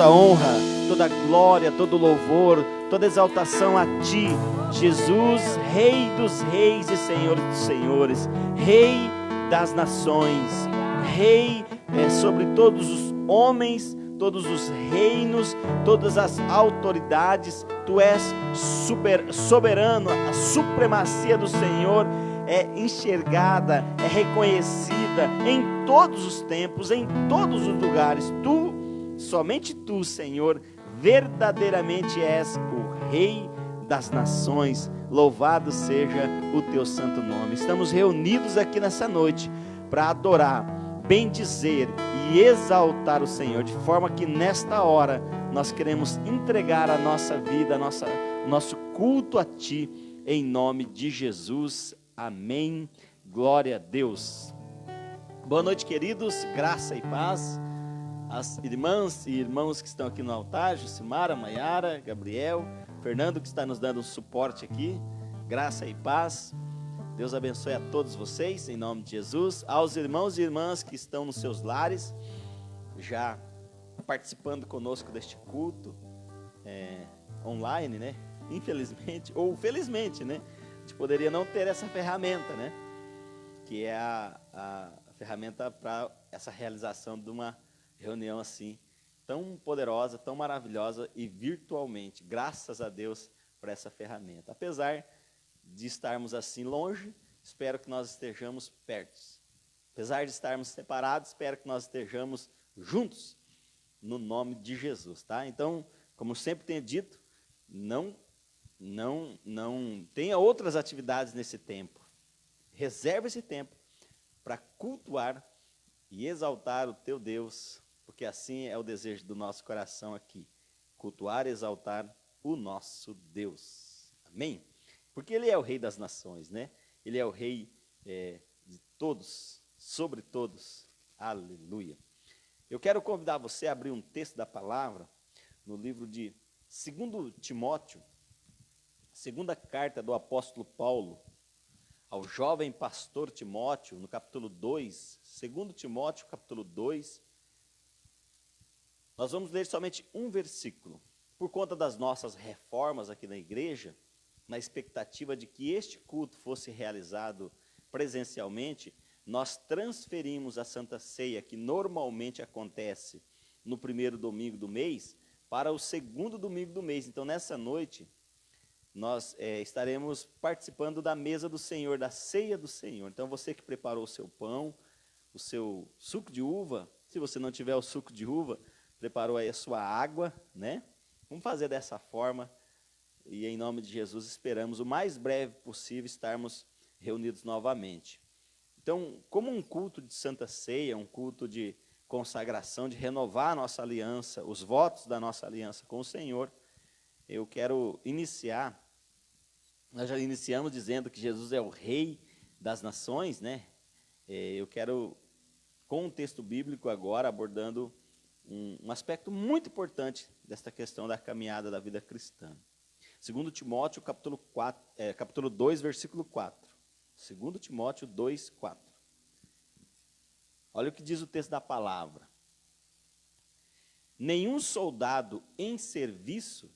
toda honra, toda glória, todo louvor, toda exaltação a Ti, Jesus, Rei dos reis e Senhor dos senhores, Rei das nações, Rei sobre todos os homens, todos os reinos, todas as autoridades. Tu és soberano, a supremacia do Senhor é enxergada, é reconhecida em todos os tempos, em todos os lugares. Tu, somente Tu, Senhor, verdadeiramente és o Rei das nações. Louvado seja o Teu santo nome. Estamos reunidos aqui nessa noite para adorar, bendizer e exaltar o Senhor, de forma que nesta hora nós queremos entregar a nossa vida, nosso culto a Ti, em nome de Jesus. Amém. Glória a Deus. Boa noite, queridos, graça e paz. As irmãs e irmãos que estão aqui no altar, Jucimara, Maiara, Gabriel, Fernando, que está nos dando um suporte aqui, graça e paz. Deus abençoe a todos vocês, em nome de Jesus. Aos irmãos e irmãs que estão nos seus lares, já participando conosco deste culto online, né? Infelizmente, ou felizmente, né? A gente poderia não ter essa ferramenta, né? Que é a ferramenta para essa realização de uma reunião assim, tão poderosa, tão maravilhosa e virtualmente. Graças a Deus por essa ferramenta. Apesar de estarmos assim longe, espero que nós estejamos perto. Apesar de estarmos separados, espero que nós estejamos juntos, no nome de Jesus, tá? Então, como sempre tenho dito, não tenha outras atividades nesse tempo. Reserve esse tempo para cultuar e exaltar o teu Deus, porque assim é o desejo do nosso coração aqui, cultuar e exaltar o nosso Deus. Amém? Porque Ele é o Rei das nações, né? Ele é o Rei de todos, sobre todos. Aleluia. Eu quero convidar você a abrir um texto da palavra no livro de 2 Timóteo, segunda carta do apóstolo Paulo ao jovem pastor Timóteo, no capítulo 2, 2 Timóteo, capítulo 2. Nós vamos ler somente um versículo, por conta das nossas reformas aqui na igreja, na expectativa de que este culto fosse realizado presencialmente. Nós transferimos a Santa Ceia, que normalmente acontece no primeiro domingo do mês, para o segundo domingo do mês. Então, nessa noite, nós estaremos participando da mesa do Senhor, da ceia do Senhor. Então, você que preparou o seu pão, o seu suco de uva, se você não tiver o suco de uva, preparou aí a sua água, né? Vamos fazer dessa forma e, em nome de Jesus, esperamos o mais breve possível estarmos reunidos novamente. Então, como um culto de Santa Ceia, um culto de consagração, de renovar a nossa aliança, os votos da nossa aliança com o Senhor, eu quero iniciar. Nós já iniciamos dizendo que Jesus é o Rei das nações, né? Eu quero, com um texto bíblico agora, abordando um aspecto muito importante desta questão da caminhada da vida cristã. 2 Timóteo, capítulo 2, versículo 4. 2 Timóteo 2, 4. Olha o que diz o texto da palavra. Nenhum soldado em serviço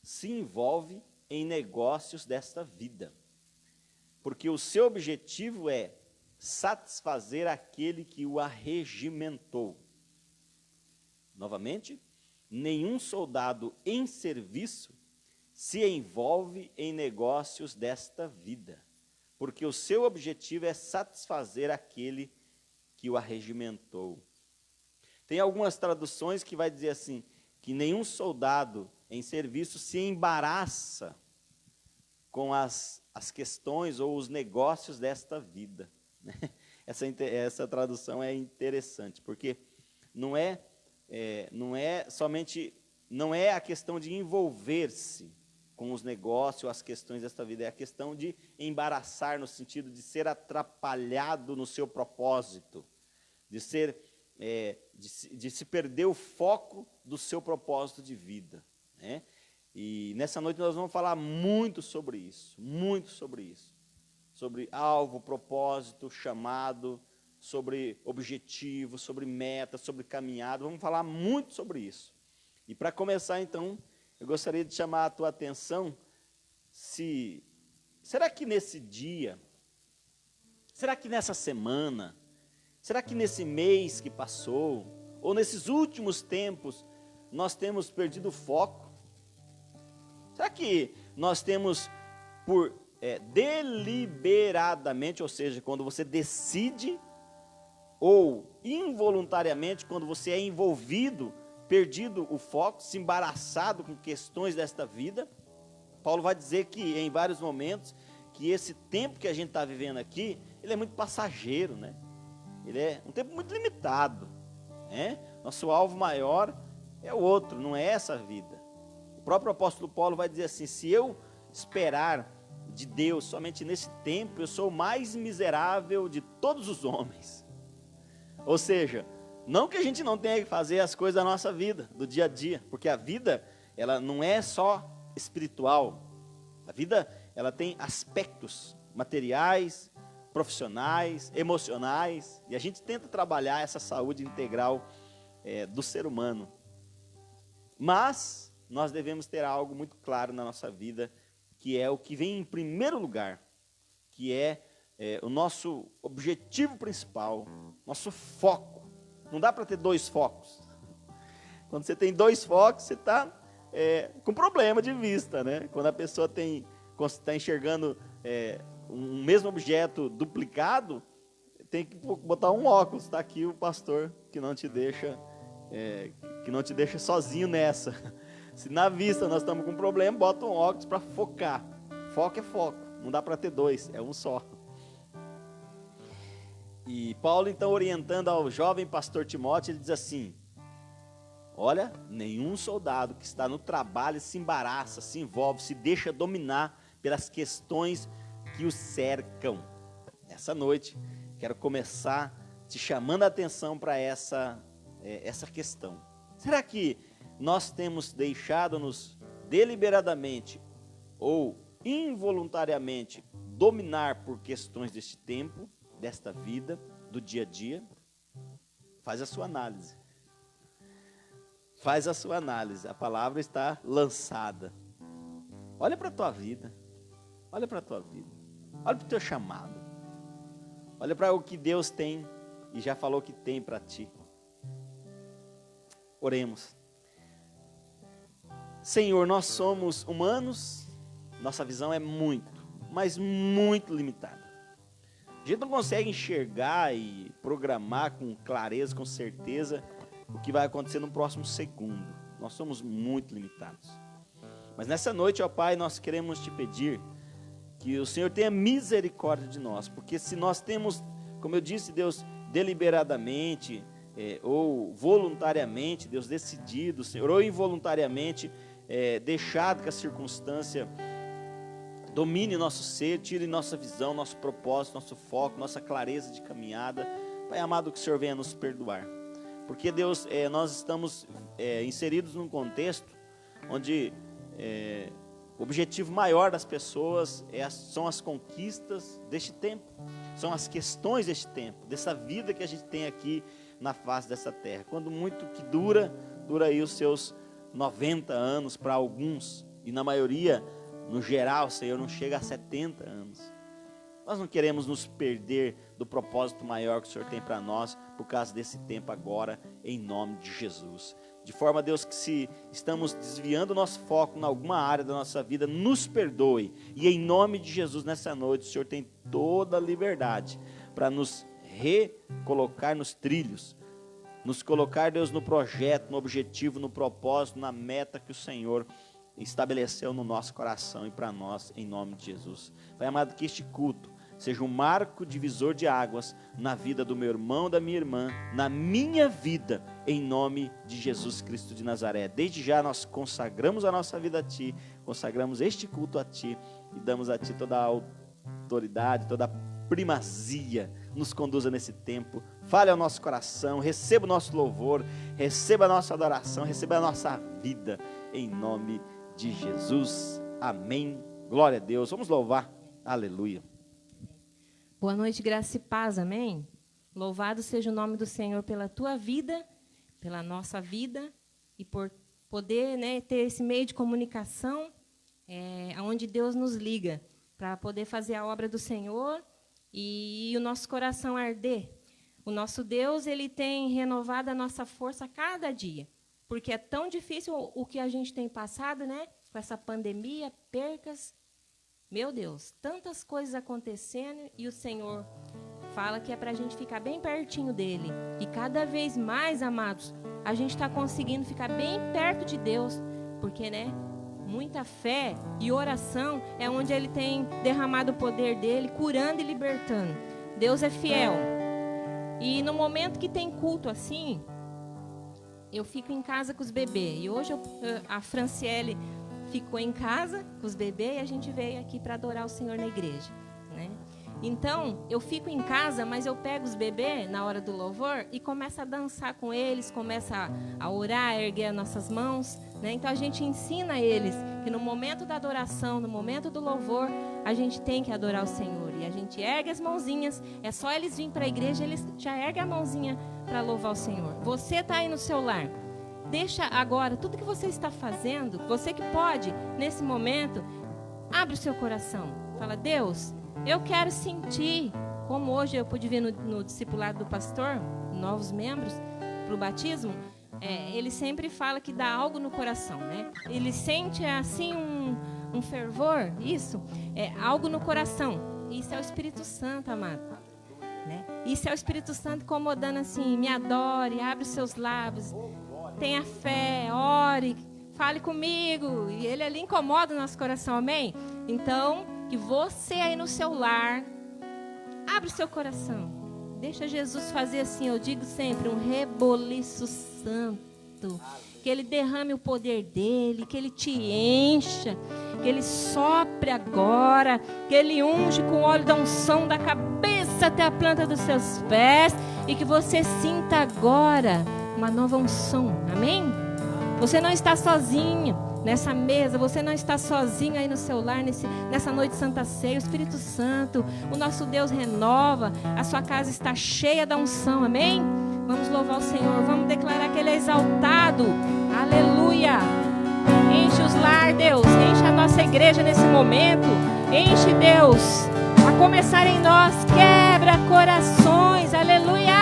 se envolve em negócios desta vida, porque o seu objetivo é satisfazer aquele que o arregimentou. Novamente, nenhum soldado em serviço se envolve em negócios desta vida, porque o seu objetivo é satisfazer aquele que o arregimentou. Tem algumas traduções que vai dizer assim, que nenhum soldado em serviço se embaraça com as questões ou os negócios desta vida. Essa tradução é interessante, porque não é a questão de envolver-se com os negócios, as questões desta vida, é a questão de embaraçar no sentido de ser atrapalhado no seu propósito, de se perder o foco do seu propósito de vida, né? E nessa noite nós vamos falar muito sobre isso, sobre alvo, propósito, chamado, sobre objetivo, sobre meta, sobre caminhada. Vamos falar muito sobre isso. E para começar, então, eu gostaria de chamar a tua atenção, será que nesse dia, será que nessa semana, será que nesse mês que passou, ou nesses últimos tempos, nós temos perdido o foco? Será que nós temos deliberadamente, ou seja, quando você decide, ou involuntariamente, quando você é envolvido, perdido o foco, se embaraçado com questões desta vida? Paulo vai dizer que em vários momentos, que esse tempo que a gente está vivendo aqui, ele é muito passageiro, né? Ele é um tempo muito limitado, né? Nosso alvo maior é o outro, não é essa vida. O próprio apóstolo Paulo vai dizer assim: se eu esperar de Deus somente nesse tempo, eu sou o mais miserável de todos os homens. Ou seja, não que a gente não tenha que fazer as coisas da nossa vida, do dia a dia, porque a vida, ela não é só espiritual. A vida, ela tem aspectos materiais, profissionais, emocionais, e a gente tenta trabalhar essa saúde integral do ser humano. Mas nós devemos ter algo muito claro na nossa vida, que é o que vem em primeiro lugar, que é o nosso objetivo principal, nosso foco. Não dá para ter dois focos. Quando você tem dois focos, você está com problema de vista, né? Quando a pessoa está enxergando um mesmo objeto duplicado, tem que botar um óculos. Está aqui o pastor que não te deixa sozinho nessa. Se na vista nós estamos com um problema, bota um óculos para focar. Foco é foco, não dá para ter dois, é um só. E Paulo, então, orientando ao jovem pastor Timóteo, ele diz assim: olha, nenhum soldado que está no trabalho se embaraça, se envolve, se deixa dominar pelas questões que o cercam. Essa noite, quero começar te chamando a atenção para essa questão. Será que nós temos deixado-nos deliberadamente ou involuntariamente dominar por questões deste tempo, desta vida, do dia a dia? Faz a sua análise. Faz a sua análise. A palavra está lançada. Olha para a tua vida. Olha para a tua vida. Olha para o teu chamado. Olha para o que Deus tem e já falou que tem para ti. Oremos. Senhor, nós somos humanos, nossa visão é muito, mas muito limitada. A gente não consegue enxergar e programar com clareza, com certeza, o que vai acontecer no próximo segundo. Nós somos muito limitados. Mas nessa noite, ó Pai, nós queremos te pedir que o Senhor tenha misericórdia de nós, porque se nós temos, como eu disse, Deus, deliberadamente ou voluntariamente, Deus, decidido, Senhor, ou involuntariamente, deixado que a circunstância domine nosso ser, tire nossa visão, nosso propósito, nosso foco, nossa clareza de caminhada. Pai amado, que o Senhor venha nos perdoar, porque Deus, nós estamos inseridos num contexto onde o objetivo maior das pessoas são as conquistas deste tempo, são as questões deste tempo, dessa vida que a gente tem aqui na face dessa terra. Quando muito que dura aí os seus 90 anos para alguns, e na maioria, no geral, Senhor, não chega a 70 anos. Nós não queremos nos perder do propósito maior que o Senhor tem para nós, por causa desse tempo agora, em nome de Jesus. De forma, Deus, que se estamos desviando o nosso foco em alguma área da nossa vida, nos perdoe. E em nome de Jesus, nessa noite, o Senhor tem toda a liberdade para nos recolocar nos trilhos, nos colocar, Deus, no projeto, no objetivo, no propósito, na meta que o Senhor estabeleceu no nosso coração e para nós, em nome de Jesus. Pai amado, que este culto seja um marco divisor de águas na vida do meu irmão, da minha irmã, na minha vida, em nome de Jesus Cristo de Nazaré. Desde já nós consagramos a nossa vida a Ti, consagramos este culto a Ti e damos a Ti toda a autoridade, toda a primazia. Nos conduza nesse tempo, fale ao nosso coração, receba o nosso louvor, receba a nossa adoração, receba a nossa vida, em nome de Jesus. Amém. Glória a Deus. Vamos louvar. Aleluia. Boa noite, graça e paz, amém? Louvado seja o nome do Senhor pela tua vida, pela nossa vida e por poder, né, ter esse meio de comunicação onde Deus nos liga para poder fazer a obra do Senhor e o nosso coração arder. O nosso Deus, ele tem renovado a nossa força a cada dia, porque é tão difícil o que a gente tem passado, né? Com essa pandemia, percas. Meu Deus, tantas coisas acontecendo e o Senhor fala que é para a gente ficar bem pertinho dele. E cada vez mais, amados, a gente está conseguindo ficar bem perto de Deus, porque, né? Muita fé e oração é onde ele tem derramado o poder dele, curando e libertando. Deus é fiel. E no momento que tem culto assim, eu fico em casa com os bebês. E hoje a Franciele ficou em casa com os bebês e a gente veio aqui para adorar o Senhor na igreja, né? Então, eu fico em casa, mas eu pego os bebês na hora do louvor e começo a dançar com eles, começo a orar, a erguer as nossas mãos, né? Então, a gente ensina eles que no momento da adoração, no momento do louvor, a gente tem que adorar o Senhor. E a gente ergue as mãozinhas, é só eles virem para a igreja, eles já erguem a mãozinha para louvar o Senhor. Você está aí no seu lar, deixa agora tudo que você está fazendo, você que pode, nesse momento, abre o seu coração. Fala, Deus, eu quero sentir, como hoje eu pude ver no discipulado do pastor, novos membros para o batismo, ele sempre fala que dá algo no coração, né? Ele sente assim um fervor, isso, algo no coração. Isso é o Espírito Santo, amado, né? Isso é o Espírito Santo incomodando assim, me adore, abre os seus lábios, tenha fé, ore, fale comigo. E ele ali incomoda o nosso coração, amém? Então, que você aí no seu lar, abre o seu coração. Deixa Jesus fazer assim, eu digo sempre, um reboliço santo. Que Ele derrame o poder dEle, que Ele te encha, que Ele sopre agora, que Ele unge com o óleo da unção da cabeça até a planta dos seus pés e que você sinta agora uma nova unção, amém? Você não está sozinho nessa mesa, você não está sozinho aí no seu lar, nessa noite de Santa Ceia. O Espírito Santo, o nosso Deus renova, a sua casa está cheia da unção, amém? Vamos louvar o Senhor, vamos declarar que Ele é exaltado, aleluia. Enche os lar, Deus, enche a nossa igreja nesse momento, enche, Deus, a começar em nós, quebra corações, aleluia.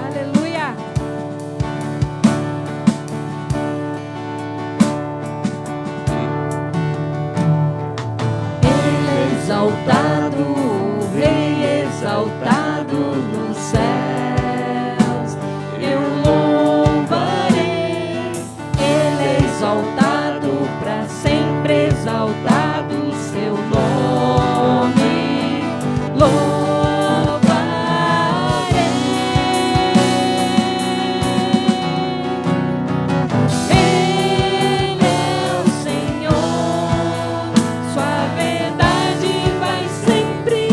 Aleluia. Ele é exaltado, o Rei exaltado nos céus, eu louvarei. Ele é exaltado, para sempre exaltado o seu nome. Sempre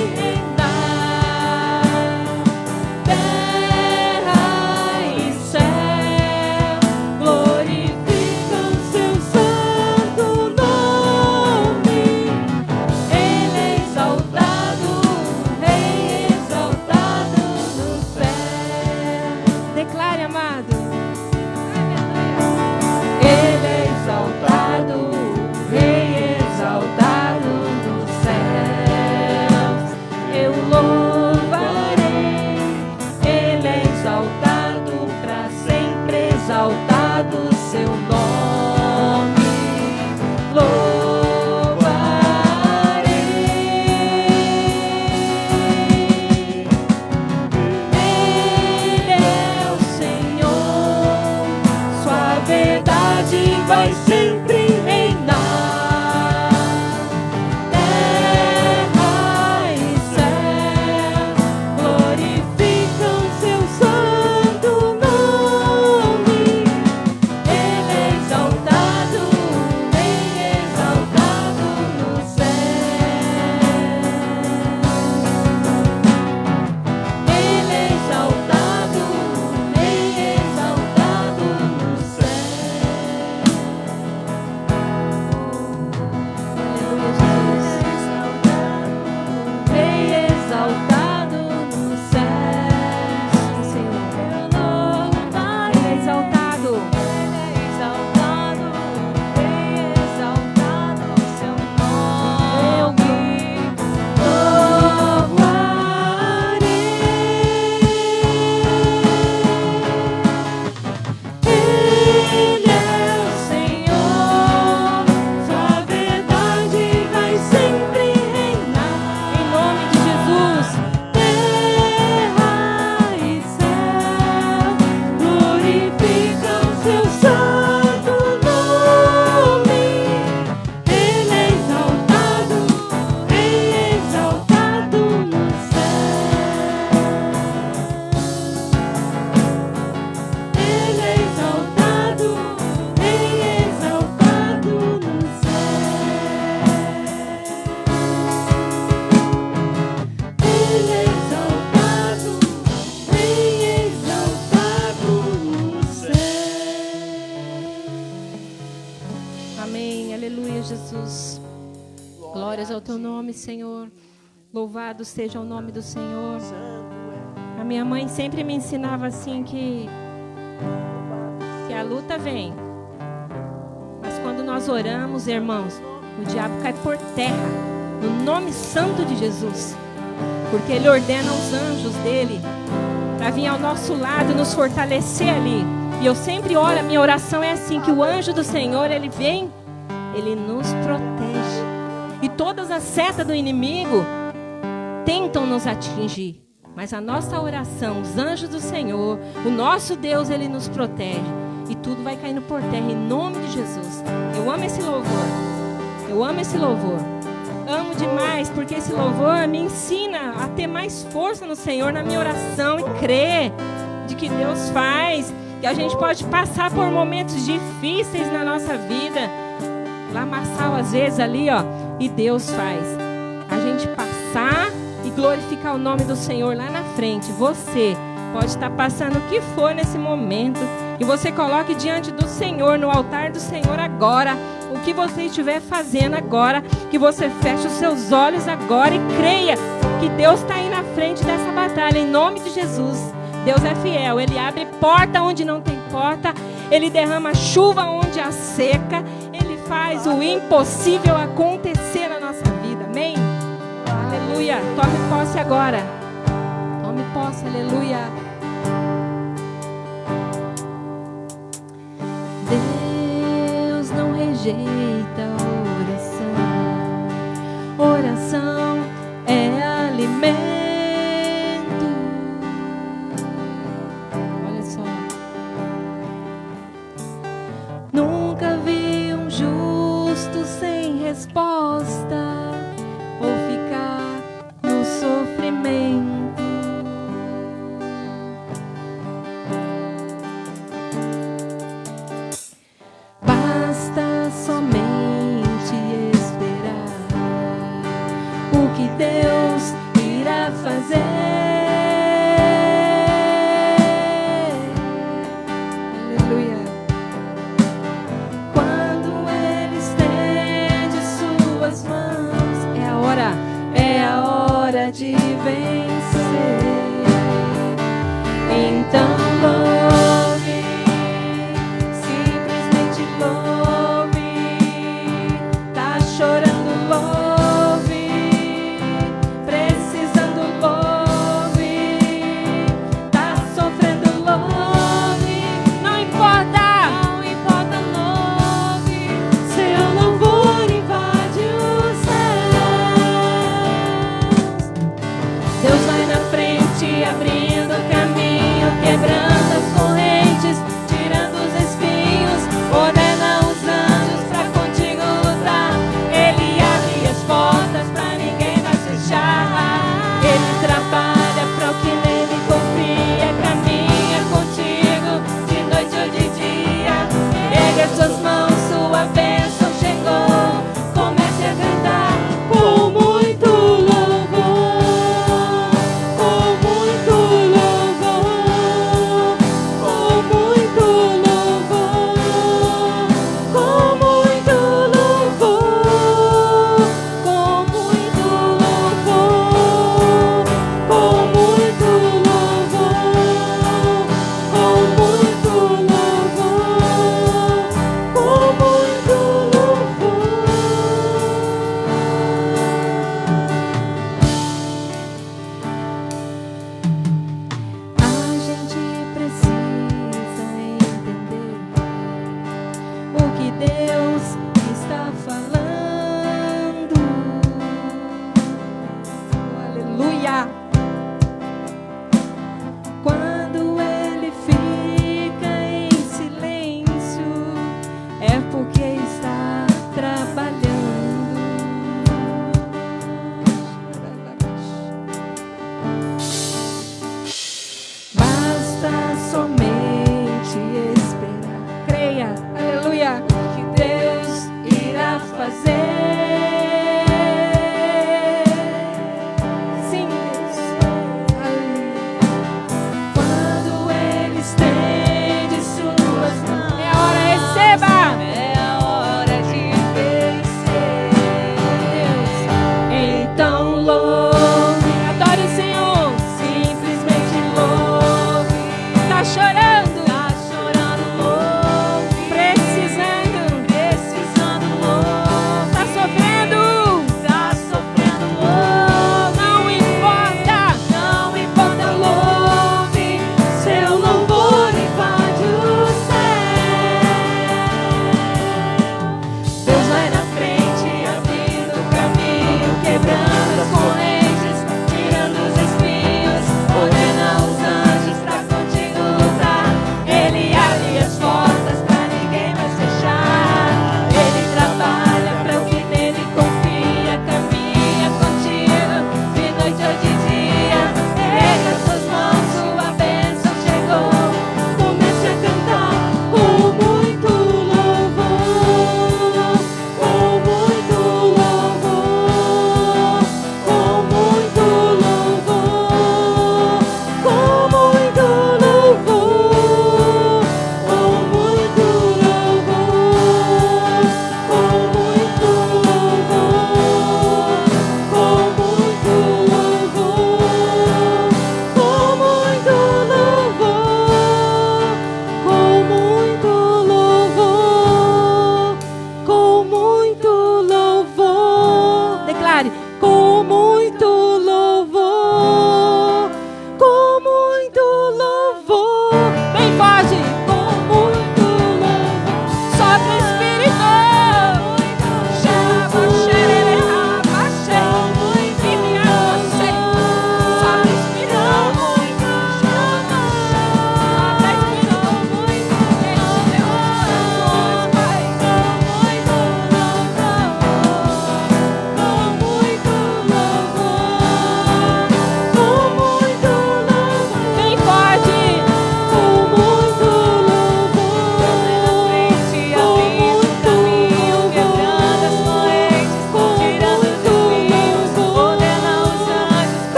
nome, Senhor. Louvado seja o nome do Senhor. A minha mãe sempre me ensinava assim que a luta vem, mas quando nós oramos, irmãos, o diabo cai por terra, no nome santo de Jesus, porque Ele ordena os anjos dEle para vir ao nosso lado, nos fortalecer ali. E eu sempre oro, a minha oração é assim, que o anjo do Senhor, Ele vem, Ele nos protege. E todas as setas do inimigo tentam nos atingir, mas a nossa oração, os anjos do Senhor, o nosso Deus, Ele nos protege. E tudo vai caindo por terra, em nome de Jesus. Eu amo esse louvor. Eu amo esse louvor. Amo demais, porque esse louvor me ensina a ter mais força no Senhor, na minha oração, e crer de que Deus faz, que a gente pode passar por momentos difíceis na nossa vida, lamaçal às vezes ali, ó, e Deus faz a gente passar e glorificar o nome do Senhor lá na frente. Você pode estar passando o que for nesse momento, e você coloque diante do Senhor, no altar do Senhor agora, o que você estiver fazendo agora, que você feche os seus olhos agora e creia que Deus está aí na frente dessa batalha, em nome de Jesus. Deus é fiel, Ele abre porta onde não tem porta, Ele derrama chuva onde há seca, Ele faz o impossível acontecer na nossa vida, amém? Aleluia, tome posse agora, tome posse, aleluia. Deus não rejeita a oração, oração é alimento. Olha só, nunca vi um justo sem resposta ou ficar no sofrimento. Basta somente esperar o que Deus irá fazer. Aleluia. Quando Ele estende suas mãos, é a hora de vencer. Então louve, simplesmente louve. Tá chorando, louve. Precisando, louve. Tá sofrendo, louve. Não importa, louve. Seu louvor invade os céus. Deus vai na frente, abrindo caminho, quebrando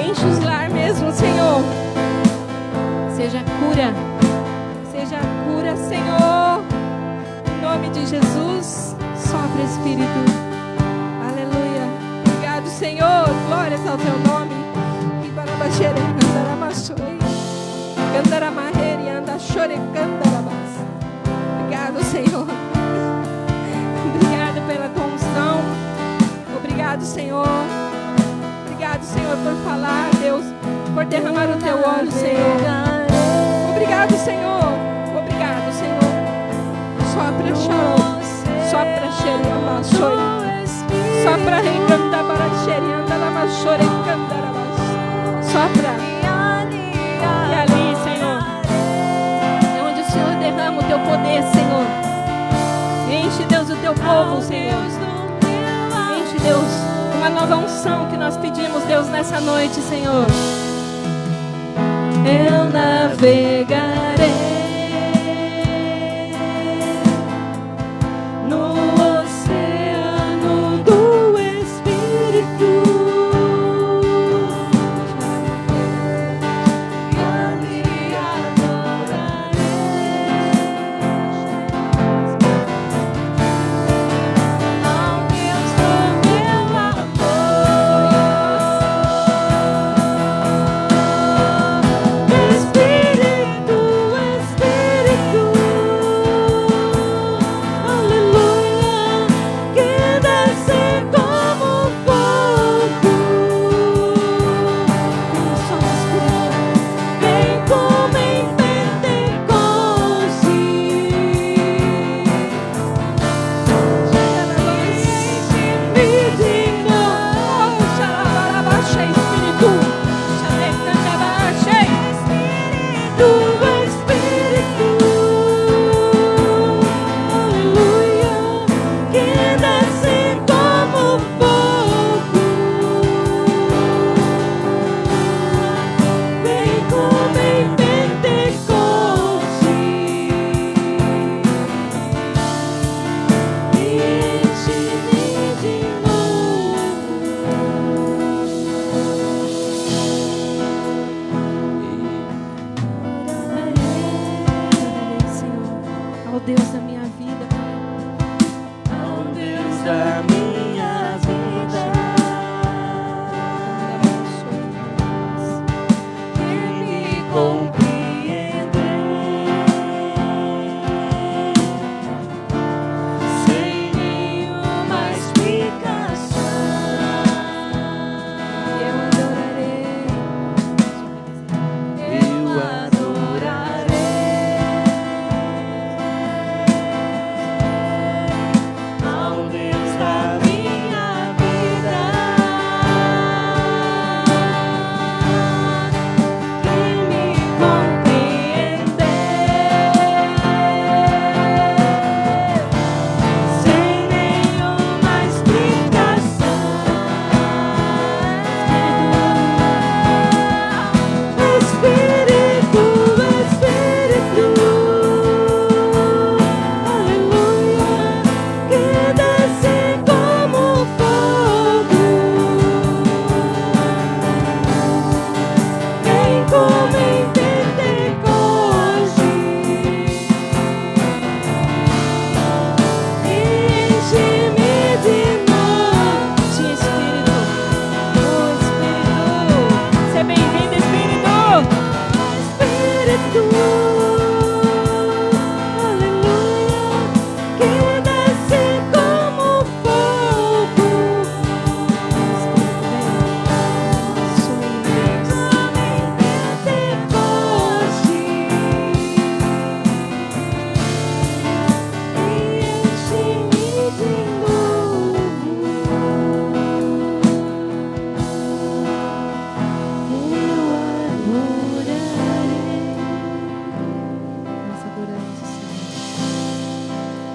Enche os lar mesmo, Senhor. Seja cura, Senhor. Em nome de Jesus, sopra Espírito. Aleluia. Obrigado, Senhor. Glórias ao teu nome. Obrigado, Senhor. Obrigado pela tua unção. Obrigado, Senhor. Obrigado, Senhor, por falar, Deus, por derramar o teu óleo, Senhor. Obrigado, Senhor. Obrigado, Senhor. Sopra, Shalom. Sopra, Xeriamba, Xoi. Sopra, Reicanda, Baraxerianda, Lamachore, Candarabas. Sopra. E ali, Senhor, é onde o Senhor derrama o teu poder, Senhor. Enche, Deus, o teu povo, Senhor. Enche, Deus, uma nova unção que nós pedimos, Deus, nessa noite, Senhor. Eu navegarei no oceano do Espírito e ali adorarei ao Deus do meu amor. Espírito, Espírito, aleluia, que desce como fogo. Vem como em Pentecoste. Me digno, do Espírito, aleluia, que desce como fogo. Vem como em Pentecoste e enche-me de Adorarei, Senhor, ao Deus da minha vida, Pai. Ao Deus da minha vida, que me compreender, sem nenhuma explicação. Eu adorarei. Eu adorarei ao Deus da minha vida, que me compreender, sem nenhuma explicação. Espírito, Espírito, aleluia, que desce como fogo. Vem como em Pentecoste e enche-me de novo. Sim, Espírito. Oh, Espírito. Seja bem-vindo, Espírito. Espírito, aleluia, que desce como fogo. Como em Pentecoste e enche-me de novo. Eu adorarei. Nós adoramos o Senhor.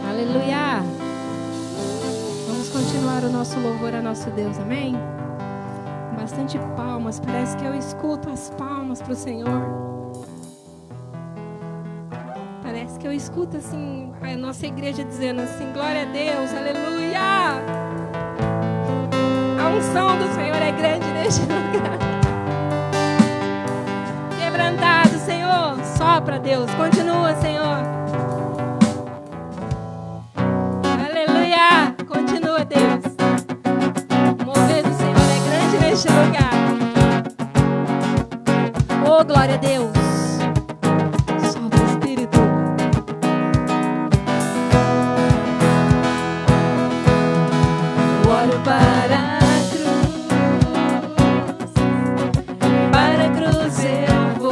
Aleluia. Vamos continuar o nosso louvor a nosso Deus, amém? Bastante palmas, parece que eu escuto as palmas para o Senhor. Parece que eu escuto assim, a nossa igreja dizendo assim, glória a Deus, aleluia. A unção do Senhor é grande neste lugar. Quebrantado, Senhor, sopra, Deus, continua, Senhor. Aleluia, continua, Deus. O mover do Senhor é grande neste lugar. Oh, glória a Deus. Sopra, Espírito. Eu olho para a cruz eu vou.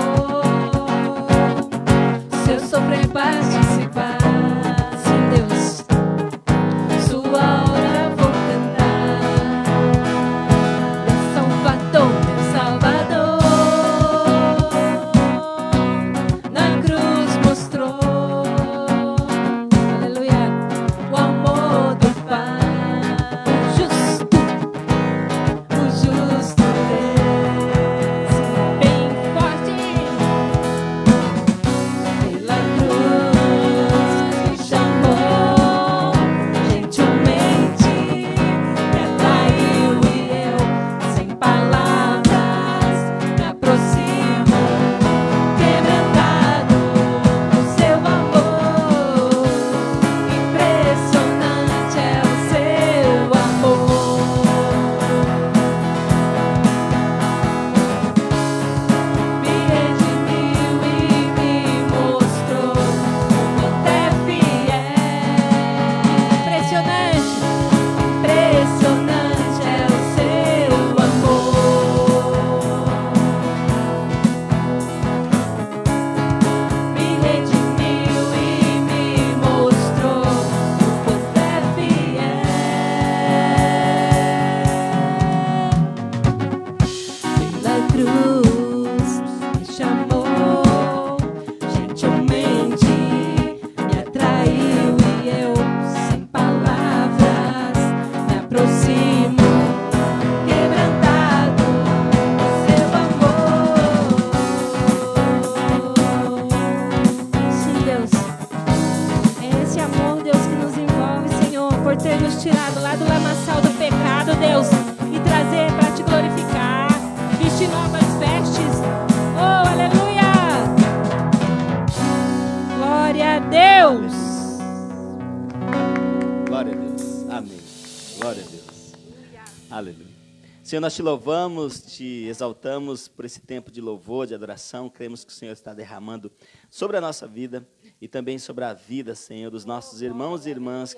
Se eu sofrer participar, sim, Deus, sua hora vou cantar. Meu Salvador, meu Salvador, na cruz mostrou, aleluia, o amor do Pai. O justo Deus, bem forte, pela cruz me chamou, gentilmente me atraiu e eu, sem palavras, me aproximo, quebrantado por seu amor. Impressionante é o seu amor. Me redimiu e me mostrou quanto é fiel. Impressionante, impressionante é o seu amor. Me redimiu e me mostrou quanto é fiel. Pela cruz me chamou, gentilmente me atraiu e eu, sem palavras, me aproximo, quebrantado por seu amor. Sim, Deus, é esse amor, Deus, que nos envolve, Senhor, por ter nos tirado lá do lamaçal do pecado, Deus, e trazer para te glorificar, vestir novas vestes. Oh, aleluia! Glória a Deus! Glória a Deus. Amém. Glória a Deus. Aleluia. Senhor, nós te louvamos, te exaltamos por esse tempo de louvor, de adoração. Cremos que o Senhor está derramando sobre a nossa vida e também sobre a vida, Senhor, dos nossos irmãos e irmãs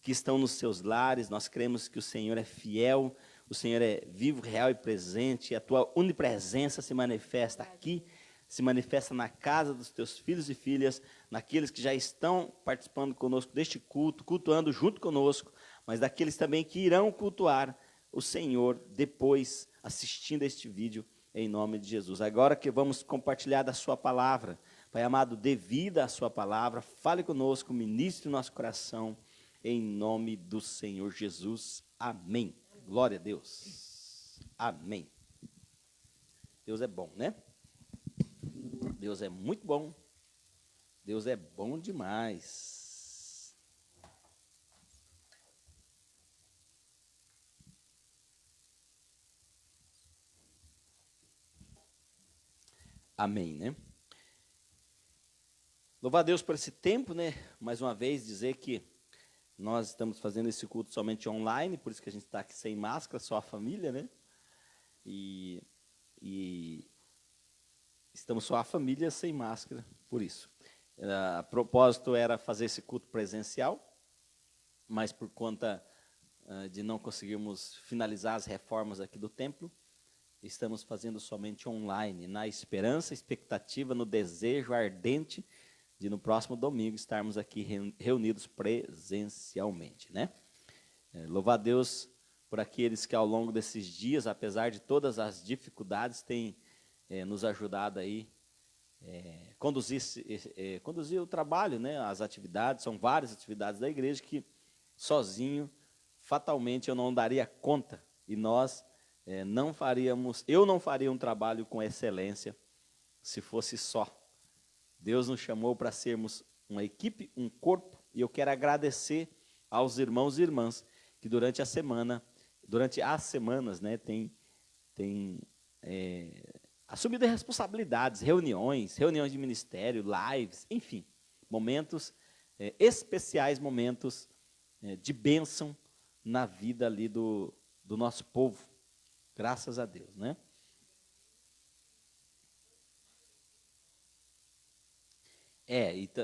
que estão nos seus lares. Nós cremos que o Senhor é fiel, o Senhor é vivo, real e presente. E a tua onipresença se manifesta aqui, se manifesta na casa dos teus filhos e filhas, naqueles que já estão participando conosco deste culto, cultuando junto conosco, mas daqueles também que irão cultuar o Senhor depois, assistindo a este vídeo, em nome de Jesus. Agora que vamos compartilhar da sua palavra, Pai amado, dê vida à sua palavra, fale conosco, ministre o nosso coração, em nome do Senhor Jesus. Amém. Glória a Deus. Amém. Deus é bom, né? Deus é muito bom. Deus é bom demais. Amém, né? Louvar a Deus por esse tempo, né? Mais uma vez dizer que nós estamos fazendo esse culto somente online, por isso que a gente está aqui sem máscara, só a família, né? E estamos só a família sem máscara, por isso. A propósito era fazer esse culto presencial, mas por conta de não conseguirmos finalizar as reformas aqui do templo, estamos fazendo somente online, na esperança, expectativa, no desejo ardente de no próximo domingo estarmos aqui reunidos presencialmente, né? Louvar a Deus por aqueles que ao longo desses dias, apesar de todas as dificuldades, têm nos ajudado aí conduzir o trabalho, né? As atividades, são várias atividades da igreja que sozinho, fatalmente, eu não daria conta e nós eu não faria um trabalho com excelência se fosse só Deus nos chamou para sermos uma equipe, um corpo, e eu quero agradecer aos irmãos e irmãs que durante as semanas, né, tem assumido responsabilidades, reuniões de ministério, lives, enfim, momentos especiais, momentos de bênção na vida ali do nosso povo, graças a Deus, né?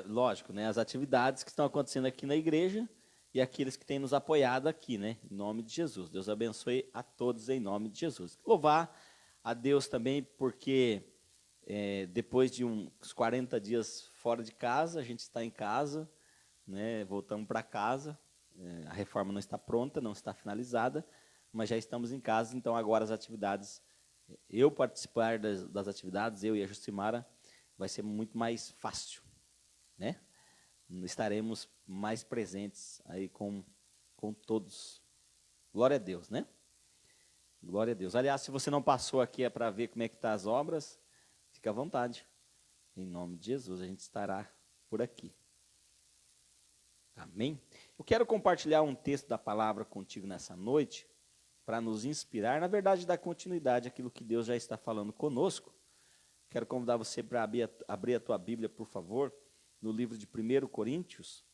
Lógico, né, as atividades que estão acontecendo aqui na igreja e aqueles que têm nos apoiado aqui, né, em nome de Jesus. Deus abençoe a todos em nome de Jesus. Louvar a Deus também, porque depois de uns 40 dias fora de casa, a gente está em casa, né, voltamos para casa, a reforma não está pronta, não está finalizada, mas já estamos em casa, então agora as atividades, eu participar das atividades, eu e a Jucimara, vai ser muito mais fácil, né? Estaremos mais presentes aí com todos. Glória a Deus, né? Glória a Deus. Aliás, se você não passou aqui para ver como é que estão as obras, fica à vontade. Em nome de Jesus, a gente estará por aqui. Amém? Eu quero compartilhar um texto da palavra contigo nessa noite, para nos inspirar, na verdade, dar continuidade àquilo que Deus já está falando conosco. Quero convidar você para abrir a tua Bíblia, por favor, no livro de 1 Coríntios.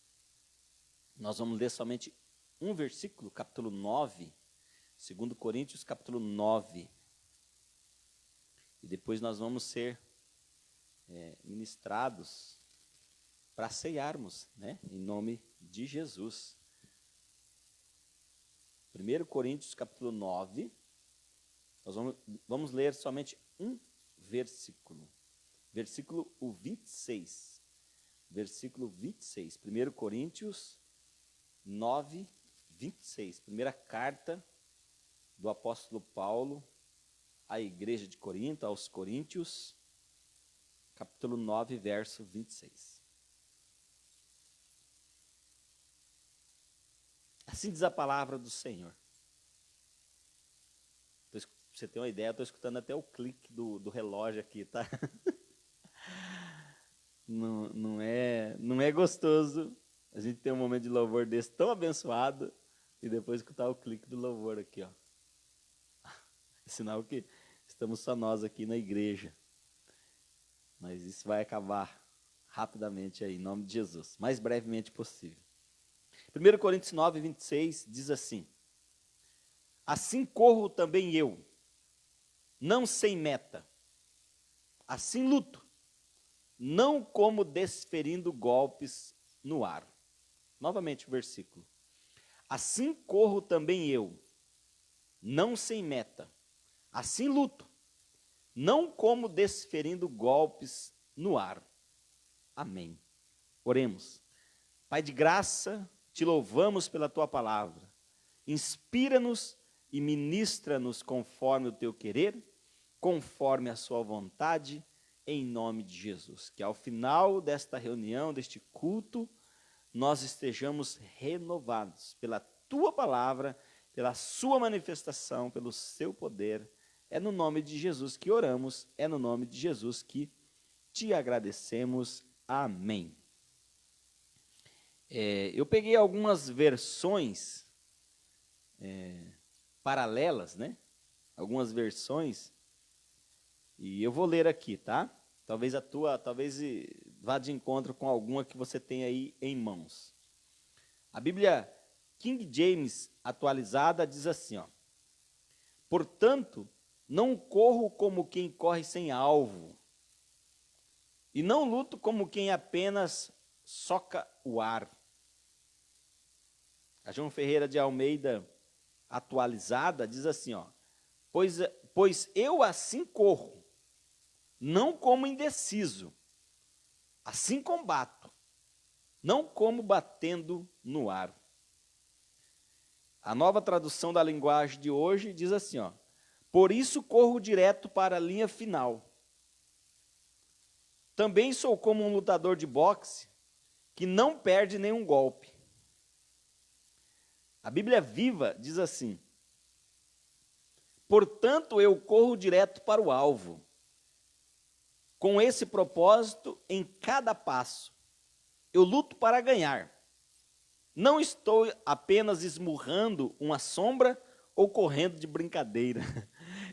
Nós vamos ler somente um versículo, capítulo 9, 2 Coríntios, capítulo 9. E depois nós vamos ser ministrados para ceiarmos, né, em nome de Jesus. 1 Coríntios, capítulo 9, nós vamos ler somente um versículo. Versículo 26. Versículo 26. 1 Coríntios 9, 26. Primeira carta do apóstolo Paulo à igreja de Corinto, aos Coríntios, capítulo 9, verso 26. Assim diz a palavra do Senhor. Pra você ter uma ideia, eu estou escutando até o clique do relógio aqui, tá? Não é gostoso a gente ter um momento de louvor desse tão abençoado e depois escutar o clique do louvor aqui, ó. É sinal que estamos só nós aqui na igreja. Mas isso vai acabar rapidamente aí, em nome de Jesus, mais brevemente possível. 1 Coríntios 9, 26 diz assim: assim corro também eu, não sem meta, assim luto, não como desferindo golpes no ar. Novamente o versículo. Assim corro também eu, não sem meta, assim luto, não como desferindo golpes no ar. Amém. Oremos. Pai de graça, te louvamos pela tua palavra. Inspira-nos e ministra-nos conforme o teu querer, conforme a sua vontade, em nome de Jesus. Que ao final desta reunião, deste culto, nós estejamos renovados pela tua palavra, pela sua manifestação, pelo seu poder. É no nome de Jesus que oramos, é no nome de Jesus que te agradecemos. Amém. Eu peguei algumas versões paralelas, né? Algumas versões, e eu vou ler aqui, tá? Talvez vá de encontro com alguma que você tem aí em mãos. A Bíblia King James atualizada diz assim, ó: portanto, não corro como quem corre sem alvo, e não luto como quem apenas soca o ar. A João Ferreira de Almeida atualizada diz assim, ó: pois eu assim corro, não como indeciso, assim combato, não como batendo no ar. A nova tradução da linguagem de hoje diz assim, ó: por isso corro direto para a linha final. Também sou como um lutador de boxe que não perde nenhum golpe. A Bíblia Viva diz assim: portanto eu corro direto para o alvo, com esse propósito em cada passo. Eu luto para ganhar. Não estou apenas esmurrando uma sombra ou correndo de brincadeira.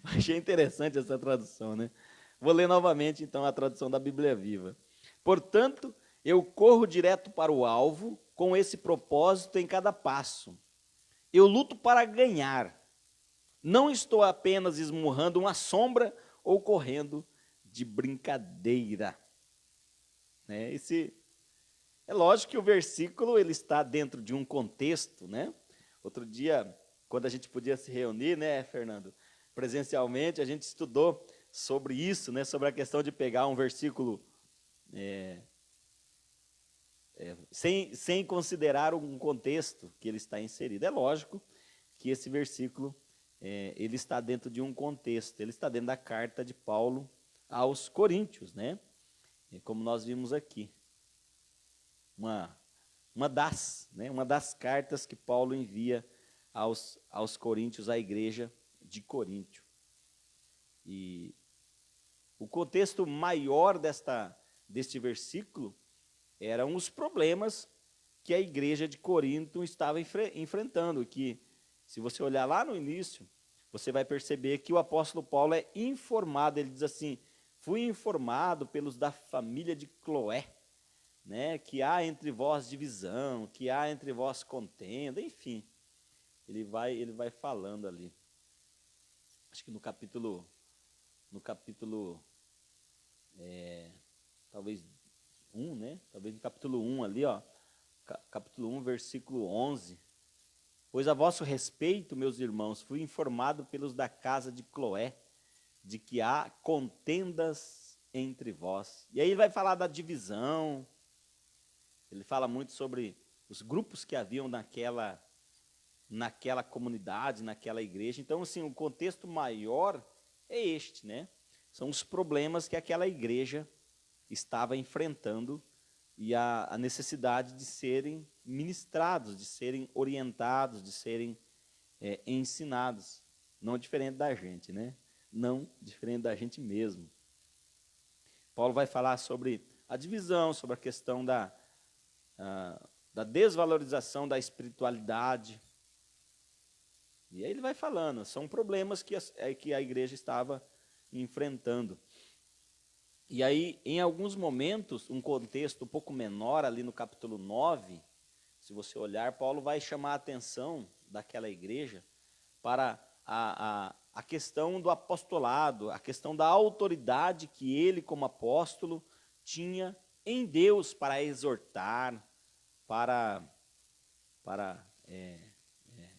Achei interessante essa tradução, né? Vou ler novamente, então, a tradução da Bíblia Viva. Portanto, eu corro direto para o alvo, com esse propósito em cada passo. Eu luto para ganhar. Não estou apenas esmurrando uma sombra ou correndo de brincadeira. É lógico que o versículo ele está dentro de um contexto, né? Outro dia, quando a gente podia se reunir, né, Fernando, presencialmente, a gente estudou sobre isso, né, sobre a questão de pegar um versículo sem considerar um contexto que ele está inserido. É lógico que esse versículo ele está dentro de um contexto, ele está dentro da carta de Paulo aos Coríntios, né? Como nós vimos aqui. Uma das cartas que Paulo envia aos Coríntios, à igreja de Coríntio. E o contexto maior deste versículo eram os problemas que a igreja de Corinto estava enfrentando, que, se você olhar lá no início, você vai perceber que o apóstolo Paulo é informado, ele diz assim, fui informado pelos da família de Cloé, né, que há entre vós divisão, que há entre vós contenda, enfim, ele vai falando ali. Acho que no capítulo talvez 1, né? Talvez no capítulo 1 ali, ó, capítulo 1, versículo 11. Pois a vosso respeito, meus irmãos, fui informado pelos da casa de Cloé, de que há contendas entre vós. E aí ele vai falar da divisão, ele fala muito sobre os grupos que haviam naquela comunidade, naquela igreja. Então, assim, o contexto maior é este, né? São os problemas que aquela igreja estava enfrentando e a necessidade de serem ministrados, de serem orientados, de serem ensinados. Não diferente da gente, né? Não diferente da gente mesmo. Paulo vai falar sobre a divisão, sobre a questão da desvalorização da espiritualidade. E aí ele vai falando, são problemas que a igreja estava enfrentando. E aí, em alguns momentos, um contexto um pouco menor, ali no capítulo 9, se você olhar, Paulo vai chamar a atenção daquela igreja para a questão do apostolado, a questão da autoridade que ele, como apóstolo, tinha em Deus para exortar, para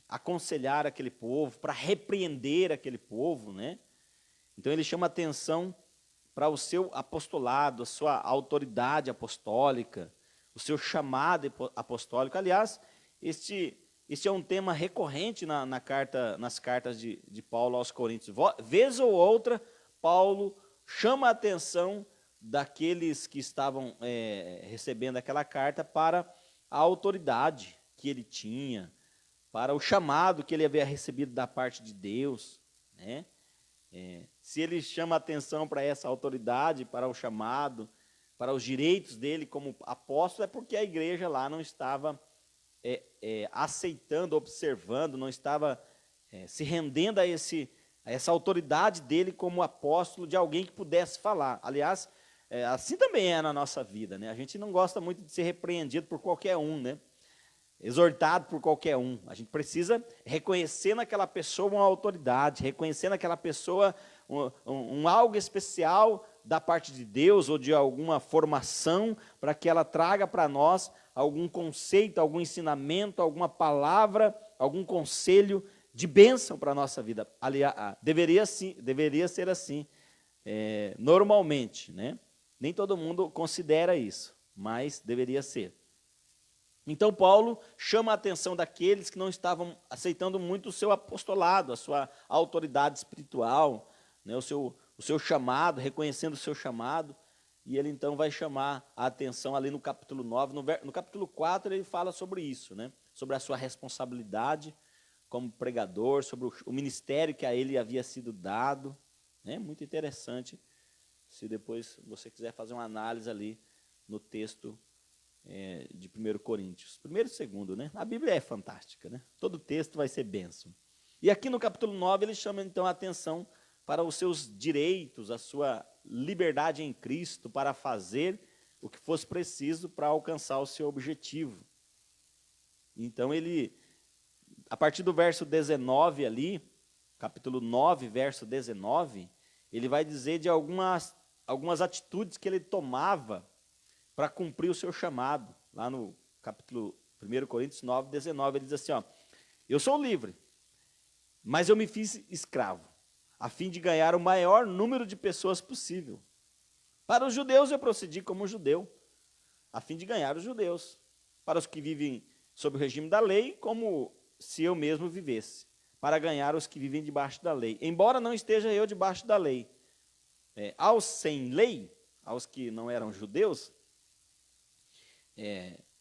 aconselhar aquele povo, para repreender aquele povo, né? Então ele chama atenção para o seu apostolado, a sua autoridade apostólica, o seu chamado apostólico. Aliás, este é um tema recorrente nas cartas de Paulo aos Coríntios. Vez ou outra, Paulo chama a atenção daqueles que estavam recebendo aquela carta para a autoridade que ele tinha, para o chamado que ele havia recebido da parte de Deus, né? Se ele chama atenção para essa autoridade, para o chamado, para os direitos dele como apóstolo, é porque a igreja lá não estava aceitando, observando, não estava se rendendo a essa autoridade dele como apóstolo, de alguém que pudesse falar. Aliás, assim também é na nossa vida, né? A gente não gosta muito de ser repreendido por qualquer um, né? Exortado por qualquer um. A gente precisa reconhecer naquela pessoa uma autoridade, reconhecer naquela pessoa um algo especial da parte de Deus ou de alguma formação para que ela traga para nós algum conceito, algum ensinamento, alguma palavra, algum conselho de bênção para a nossa vida. Aliás, deveria ser assim, normalmente, né? Nem todo mundo considera isso, mas deveria ser. Então, Paulo chama a atenção daqueles que não estavam aceitando muito o seu apostolado, a sua autoridade espiritual, né, o seu chamado, reconhecendo o seu chamado, e ele então vai chamar a atenção ali no capítulo 9, no capítulo 4 ele fala sobre isso, né, sobre a sua responsabilidade como pregador, sobre o ministério que a ele havia sido dado, né, muito interessante se depois você quiser fazer uma análise ali no texto de 1 Coríntios. Primeiro e segundo, né? A Bíblia é fantástica, né? Todo texto vai ser bênção. E aqui no capítulo 9, ele chama então a atenção para os seus direitos, a sua liberdade em Cristo para fazer o que fosse preciso para alcançar o seu objetivo. Então ele, a partir do verso 19 ali, capítulo 9, verso 19, ele vai dizer de algumas atitudes que ele tomava para cumprir o seu chamado. Lá no capítulo 1 Coríntios 9, 19, ele diz assim, ó, eu sou livre, mas eu me fiz escravo, a fim de ganhar o maior número de pessoas possível. Para os judeus eu procedi como judeu, a fim de ganhar os judeus. Para os que vivem sob o regime da lei, como se eu mesmo vivesse, para ganhar os que vivem debaixo da lei. Embora não esteja eu debaixo da lei. Aos sem lei, aos que não eram judeus,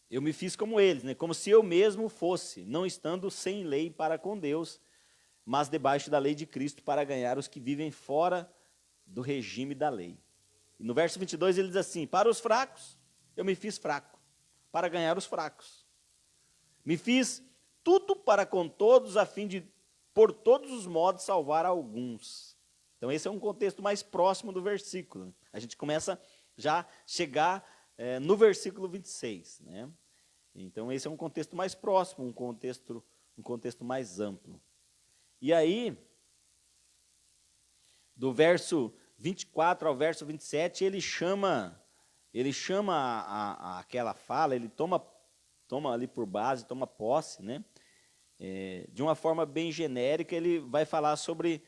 eu me fiz como eles, né? Como se eu mesmo fosse, não estando sem lei para com Deus, mas debaixo da lei de Cristo para ganhar os que vivem fora do regime da lei. E no verso 22 ele diz assim, para os fracos, eu me fiz fraco, para ganhar os fracos. Me fiz tudo para com todos, a fim de, por todos os modos, salvar alguns. Então esse é um contexto mais próximo do versículo. A gente começa já a chegar no versículo 26. Né? Então esse é um contexto mais próximo, um contexto mais amplo. E aí, do verso 24 ao verso 27, ele chama aquela fala, ele toma ali por base, toma posse, né? De uma forma bem genérica, ele vai falar sobre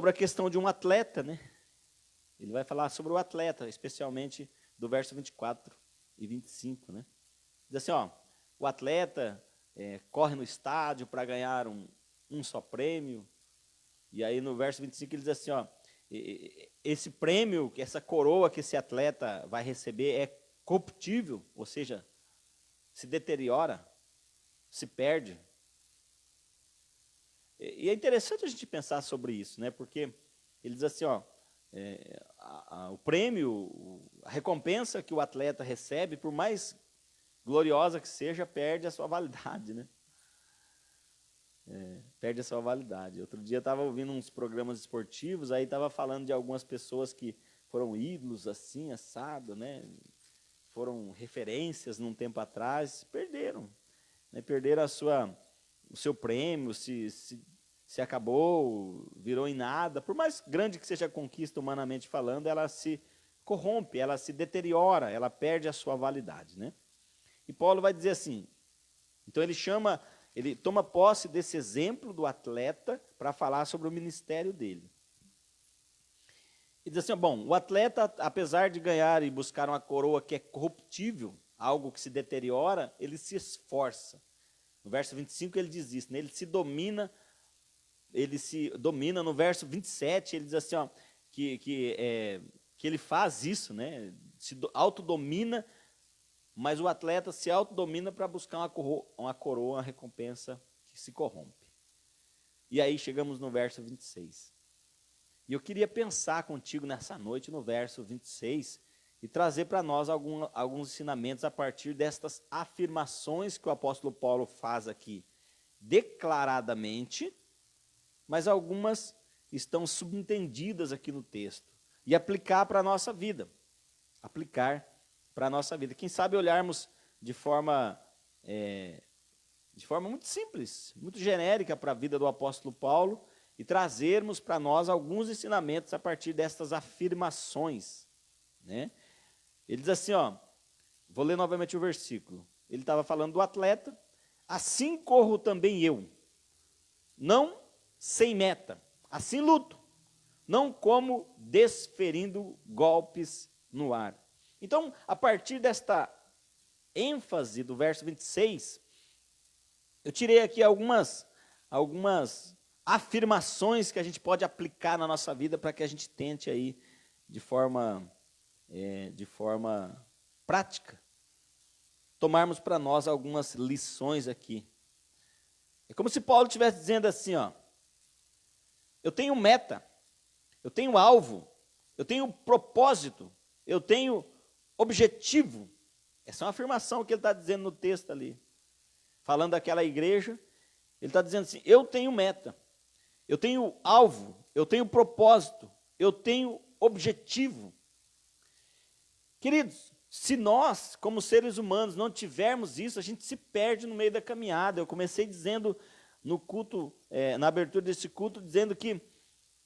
a questão de um atleta, né? Ele vai falar sobre o atleta, especialmente do verso 24 e 25, né? Diz assim, ó, o atleta corre no estádio para ganhar um só prêmio, e aí no verso 25 ele diz assim, ó, esse prêmio, essa coroa que esse atleta vai receber é corruptível, ou seja, se deteriora, se perde. E é interessante a gente pensar sobre isso, né? Porque ele diz assim, ó, o prêmio, a recompensa que o atleta recebe, por mais gloriosa que seja, perde a sua validade, né? Perde a sua validade. Outro dia eu estava ouvindo uns programas esportivos, aí estava falando de algumas pessoas que foram ídolos assim, assado, né? Foram referências num tempo atrás, perderam, né? Perderam o seu prêmio, se acabou, virou em nada. Por mais grande que seja a conquista humanamente falando, ela se corrompe, ela se deteriora, ela perde a sua validade, né? E Paulo vai dizer assim, então ele toma posse desse exemplo do atleta para falar sobre o ministério dele. E diz assim, bom, o atleta, apesar de ganhar e buscar uma coroa que é corruptível, algo que se deteriora, ele se esforça. No verso 25 ele diz isso, né? Ele se domina, no verso 27 ele diz assim, ó, que ele faz isso, né? Se autodomina, mas o atleta se autodomina para buscar uma coroa, uma recompensa que se corrompe. E aí chegamos no verso 26. E eu queria pensar contigo nessa noite no verso 26 e trazer para nós alguns ensinamentos a partir destas afirmações que o apóstolo Paulo faz aqui declaradamente, mas algumas estão subentendidas aqui no texto. E aplicar para a nossa vida. Aplicar para a nossa vida. Quem sabe olharmos de forma muito simples, muito genérica para a vida do apóstolo Paulo e trazermos para nós alguns ensinamentos a partir destas afirmações, né? Ele diz assim, ó, vou ler novamente o versículo. Ele estava falando do atleta, assim corro também eu, não sem meta, assim luto, não como desferindo golpes no ar. Então, a partir desta ênfase do verso 26, eu tirei aqui algumas afirmações que a gente pode aplicar na nossa vida para que a gente tente aí, de forma prática, tomarmos para nós algumas lições aqui. É como se Paulo estivesse dizendo assim, ó, eu tenho meta, eu tenho alvo, eu tenho propósito, eu tenho objetivo. Essa é uma afirmação que ele está dizendo no texto ali. Falando daquela igreja, ele está dizendo assim, eu tenho meta, eu tenho alvo, eu tenho propósito, eu tenho objetivo. Queridos, se nós, como seres humanos, não tivermos isso, a gente se perde no meio da caminhada. Eu comecei dizendo no culto, na abertura desse culto, dizendo que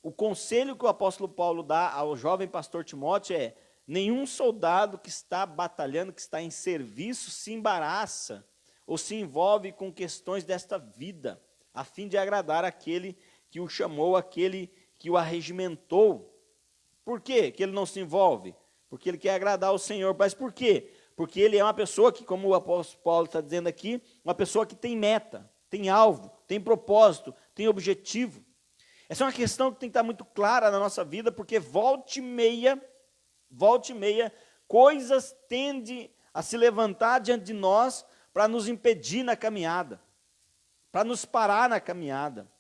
o conselho que o apóstolo Paulo dá ao jovem pastor Timóteo é: nenhum soldado que está batalhando, que está em serviço, se embaraça ou se envolve com questões desta vida, a fim de agradar aquele que o chamou, aquele que o arregimentou. Por quê que ele não se envolve? Porque ele quer agradar o Senhor. Mas por quê? Porque ele é uma pessoa que, como o apóstolo Paulo está dizendo aqui, uma pessoa que tem meta, tem alvo, tem propósito, tem objetivo. Essa é uma questão que tem que estar muito clara na nossa vida, porque volta e meia, coisas tendem a se levantar diante de nós para nos impedir na caminhada, para nos parar na caminhada.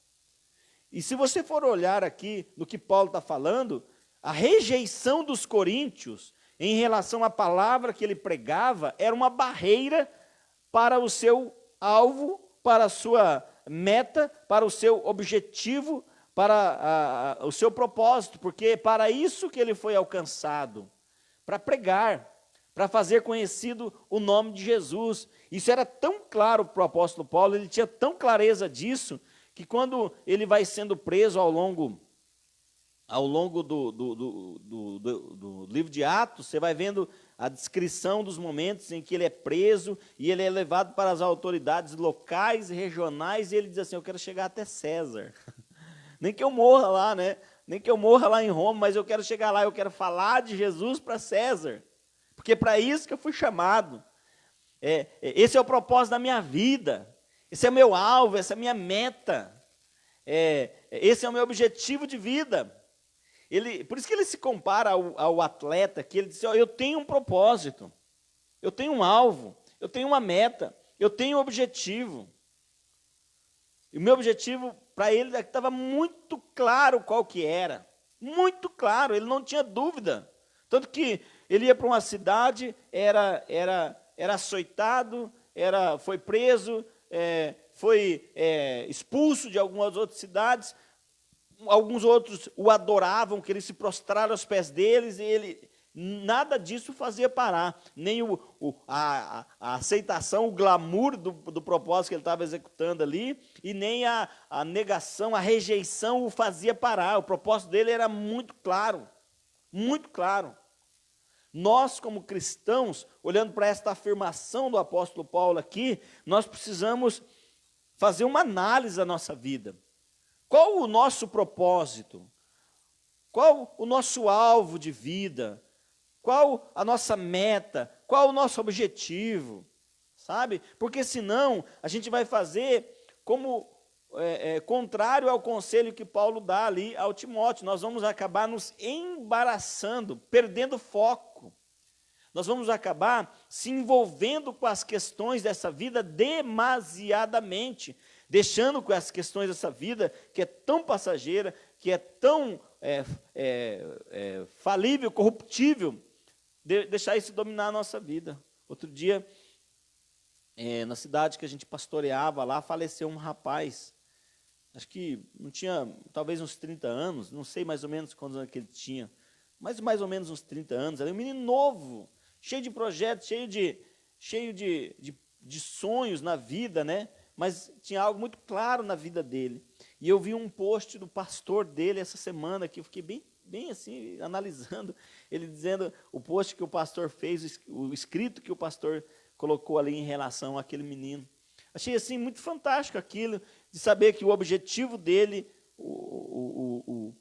E se você for olhar aqui no que Paulo está falando, a rejeição dos coríntios em relação à palavra que ele pregava era uma barreira para o seu alvo, para a sua meta, para o seu objetivo, para o seu propósito, porque é para isso que ele foi alcançado, para pregar, para fazer conhecido o nome de Jesus. Isso era tão claro para o apóstolo Paulo, ele tinha tão clareza disso, que quando ele vai sendo preso ao longo do livro de Atos, você vai vendo a descrição dos momentos em que ele é preso e ele é levado para as autoridades locais e regionais, e ele diz assim: eu quero chegar até César. Nem que eu morra lá, né? Nem que eu morra lá em Roma, mas eu quero chegar lá, eu quero falar de Jesus para César, porque é para isso que eu fui chamado. Esse é o propósito da minha vida, esse é o meu alvo, essa é a minha meta, esse é o meu objetivo de vida. Por isso que ele se compara ao atleta, que ele diz: eu tenho um propósito, eu tenho um alvo, eu tenho uma meta, eu tenho um objetivo. E o meu objetivo para ele estava muito claro qual que era, muito claro, ele não tinha dúvida. Tanto que ele ia para uma cidade, era açoitado, foi preso, foi expulso de algumas outras cidades. Alguns outros o adoravam, que eles se prostraram aos pés deles, e nada disso fazia parar, nem a aceitação, o glamour do propósito que ele estava executando ali, e nem a negação, a rejeição o fazia parar. O propósito dele era muito claro, muito claro. Nós, como cristãos, olhando para esta afirmação do apóstolo Paulo aqui, nós precisamos fazer uma análise da nossa vida. Qual o nosso propósito? Qual o nosso alvo de vida? Qual a nossa meta? Qual o nosso objetivo? Sabe? Porque senão a gente vai fazer como contrário ao conselho que Paulo dá ali ao Timóteo. Nós vamos acabar nos embaraçando, perdendo foco. Nós vamos acabar se envolvendo com as questões dessa vida demasiadamente, deixando com as questões dessa vida, que é tão passageira, que é tão falível, corruptível, deixar isso dominar a nossa vida. Outro dia, na cidade que a gente pastoreava lá, faleceu um rapaz, acho que não tinha, talvez uns 30 anos, não sei mais ou menos quantos anos que ele tinha, mas mais ou menos uns 30 anos, era um menino novo, cheio de projetos, cheio de sonhos na vida, né? Mas tinha algo muito claro na vida dele. E eu vi um post do pastor dele essa semana, que eu fiquei bem assim, analisando, ele dizendo, o post que o pastor fez, o escrito que o pastor colocou ali em relação àquele menino. Achei assim muito fantástico aquilo, de saber que o objetivo dele, o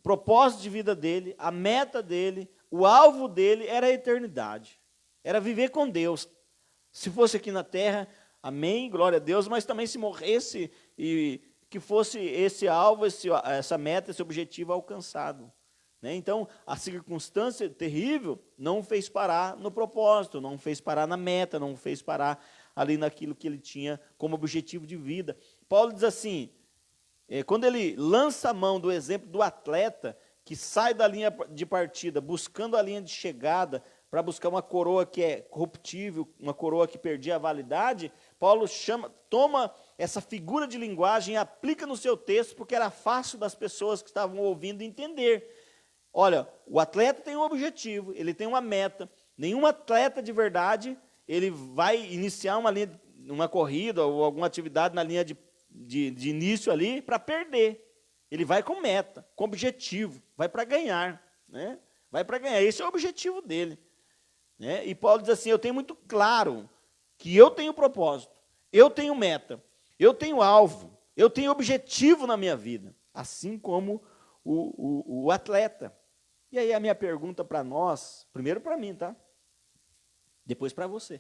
propósito de vida dele, a meta dele, o alvo dele era a eternidade, era viver com Deus. Se fosse aqui na terra, amém, glória a Deus, mas também se morresse e que fosse esse alvo, essa meta, esse objetivo alcançado. Né? Então, a circunstância terrível não fez parar no propósito, não fez parar na meta, não fez parar ali naquilo que ele tinha como objetivo de vida. Paulo diz assim, quando ele lança a mão do exemplo do atleta, que sai da linha de partida, buscando a linha de chegada, para buscar uma coroa que é corruptível, uma coroa que perdia a validade, Paulo toma essa figura de linguagem e aplica no seu texto, porque era fácil das pessoas que estavam ouvindo entender. Olha, o atleta tem um objetivo, ele tem uma meta. Nenhum atleta de verdade, ele vai iniciar uma corrida ou alguma atividade na linha de início ali para perder. Ele vai com meta, com objetivo, vai para ganhar, né? Vai para ganhar, esse é o objetivo dele. Né? E Paulo diz assim, eu tenho muito claro que eu tenho propósito, eu tenho meta, eu tenho alvo, eu tenho objetivo na minha vida, assim como o atleta. E aí a minha pergunta para nós, primeiro para mim, tá? Depois para você,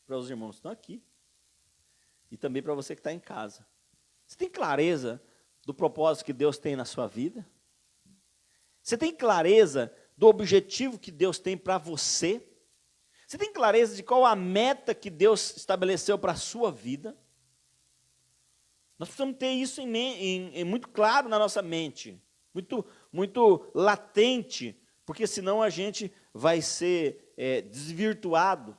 para os irmãos que estão aqui, e também para você que está em casa. Você tem clareza do propósito que Deus tem na sua vida? Você tem clareza do objetivo que Deus tem para você? Você tem clareza de qual a meta que Deus estabeleceu para a sua vida? Nós precisamos ter isso muito claro na nossa mente, muito latente, porque senão a gente vai ser desvirtuado.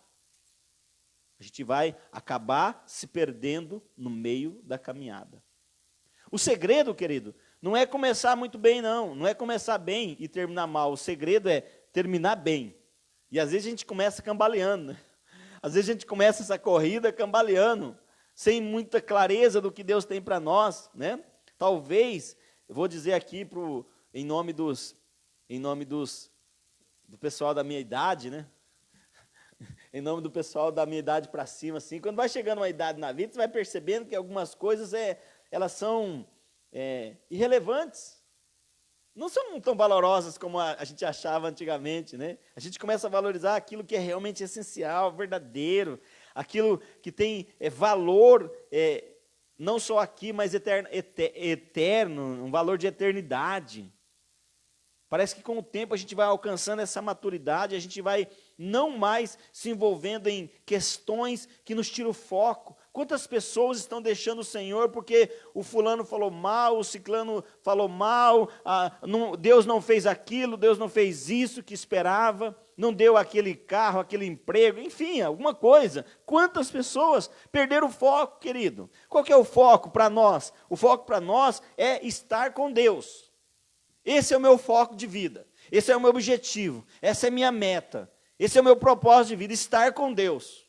A gente vai acabar se perdendo no meio da caminhada. O segredo, querido, não é começar muito bem, não é começar bem e terminar mal. O segredo é terminar bem. E às vezes a gente começa cambaleando, né? Às vezes a gente começa essa corrida cambaleando, sem muita clareza do que Deus tem para nós, né? Talvez, eu vou dizer aqui em nome do pessoal da minha idade, né? Em nome do pessoal da minha idade para cima, assim, quando vai chegando uma idade na vida, você vai percebendo que algumas coisas elas são irrelevantes. Não são tão valorosas como a gente achava antigamente, né? A gente começa a valorizar aquilo que é realmente essencial, verdadeiro, aquilo que tem valor, não só aqui, mas eterno, um valor de eternidade. Parece que com o tempo a gente vai alcançando essa maturidade, a gente vai não mais se envolvendo em questões que nos tiram o foco. Quantas pessoas estão deixando o Senhor porque o fulano falou mal, o ciclano falou mal, Deus não fez aquilo, Deus não fez isso que esperava, não deu aquele carro, aquele emprego, enfim, alguma coisa. Quantas pessoas perderam o foco, querido? Qual que é o foco para nós? O foco para nós é estar com Deus. Esse é o meu foco de vida, esse é o meu objetivo, essa é a minha meta, esse é o meu propósito de vida, estar com Deus.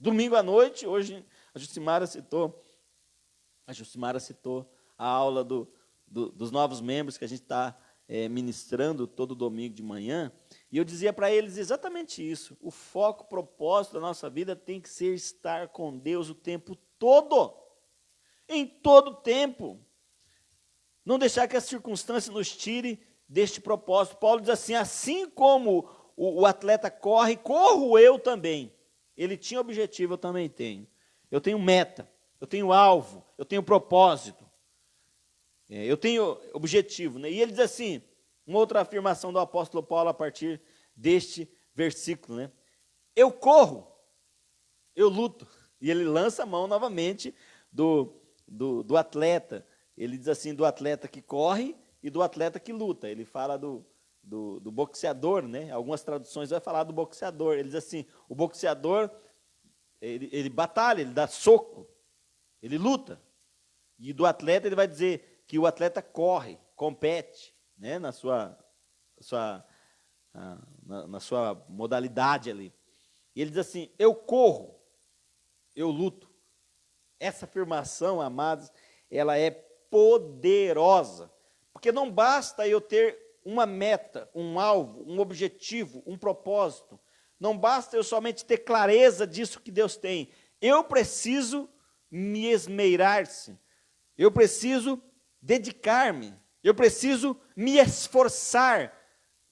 Domingo à noite, hoje a Jucimara citou a aula dos novos membros que a gente está ministrando todo domingo de manhã, e eu dizia para eles exatamente isso, o foco, o propósito da nossa vida tem que ser estar com Deus o tempo todo, em todo tempo. Não deixar que as circunstâncias nos tirem deste propósito. Paulo diz assim como o atleta corre, corro eu também. Ele tinha objetivo, eu também tenho. Eu tenho meta, eu tenho alvo, eu tenho propósito. Eu tenho objetivo. Né? E ele diz assim, uma outra afirmação do apóstolo Paulo a partir deste versículo. Né? Eu corro, eu luto. E ele lança a mão novamente do atleta. Ele diz assim, do atleta que corre e do atleta que luta. Ele fala do boxeador, né? Algumas traduções vai falar do boxeador. Ele diz assim, o boxeador, ele batalha, ele dá soco, ele luta. E do atleta ele vai dizer que o atleta corre, compete, né? na sua modalidade ali. E ele diz assim, eu corro, eu luto. Essa afirmação, amados, ela é poderosa, porque não basta eu ter uma meta, um alvo, um objetivo, um propósito, não basta eu somente ter clareza disso que Deus tem, eu preciso me esmeirar-se, eu preciso dedicar-me, eu preciso me esforçar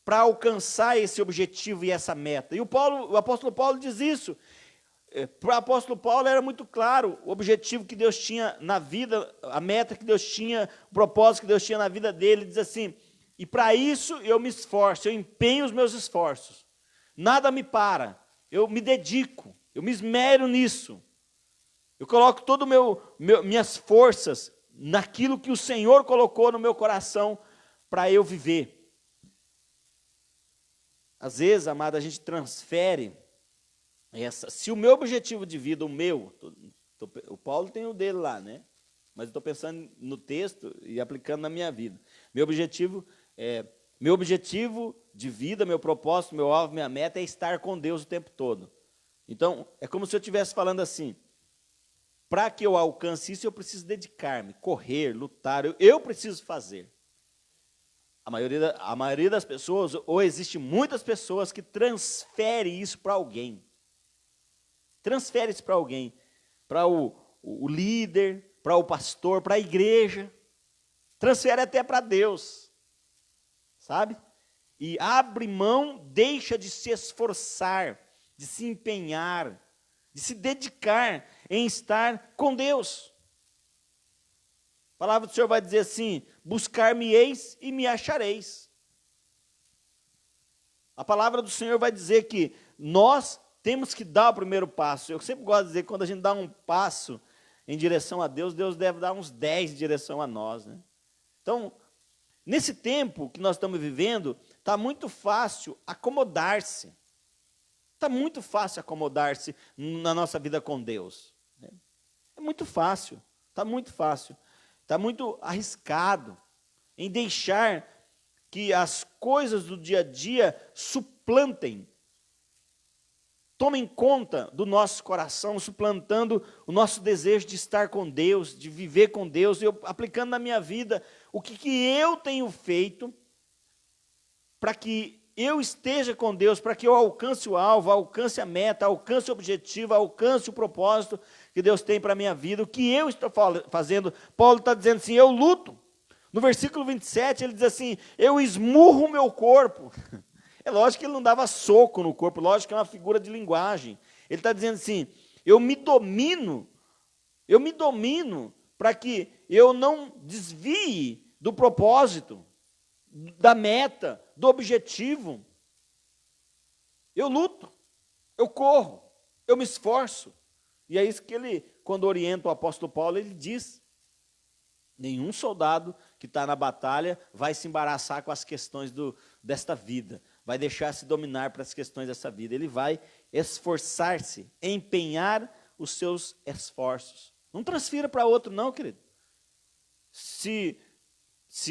para alcançar esse objetivo e essa meta, e o apóstolo Paulo diz isso. Para o apóstolo Paulo era muito claro o objetivo que Deus tinha na vida, a meta que Deus tinha, o propósito que Deus tinha na vida dele. Ele diz assim, e para isso eu me esforço, eu empenho os meus esforços, nada me para, eu me dedico, eu me esmero nisso, eu coloco todas minhas forças naquilo que o Senhor colocou no meu coração para eu viver. às vezes, amado, a gente transfere se o meu objetivo de vida, o Paulo tem o dele lá, né? Mas eu estou pensando no texto e aplicando na minha vida. Meu objetivo de vida, meu propósito, meu alvo, minha meta é estar com Deus o tempo todo. Então, é como se eu estivesse falando assim, para que eu alcance isso, eu preciso dedicar-me, correr, lutar, eu preciso fazer. A maioria das pessoas, ou existe muitas pessoas que transferem isso para alguém. Transfere isso para alguém, para o líder, para o pastor, para a igreja. Transfere até para Deus, sabe? E abre mão, deixa de se esforçar, de se empenhar, de se dedicar em estar com Deus. A palavra do Senhor vai dizer assim, buscar-me-eis e me achareis. A palavra do Senhor vai dizer que nós temos que dar o primeiro passo. Eu sempre gosto de dizer que quando a gente dá um passo em direção a Deus, Deus deve dar uns 10 em direção a nós, né? Então, nesse tempo que nós estamos vivendo, está muito fácil acomodar-se. Está muito fácil acomodar-se na nossa vida com Deus, né? É muito fácil, está muito fácil. Está muito arriscado em deixar que as coisas do dia a dia suplantem, tomem conta do nosso coração, suplantando o nosso desejo de estar com Deus, de viver com Deus, eu aplicando na minha vida o que eu tenho feito para que eu esteja com Deus, para que eu alcance o alvo, alcance a meta, alcance o objetivo, alcance o propósito que Deus tem para a minha vida, o que eu estou fazendo. Paulo está dizendo assim, eu luto. No versículo 27, ele diz assim, eu esmurro o meu corpo. É lógico que ele não dava soco no corpo, lógico que é uma figura de linguagem. Ele está dizendo assim, eu me domino para que eu não desvie do propósito, da meta, do objetivo. Eu luto, eu corro, eu me esforço. E é isso que ele, quando orienta o apóstolo Paulo, ele diz, nenhum soldado que está na batalha vai se embaraçar com as questões desta vida, vai deixar-se dominar para as questões dessa vida. Ele vai esforçar-se, empenhar os seus esforços. Não transfira para outro não, querido. Se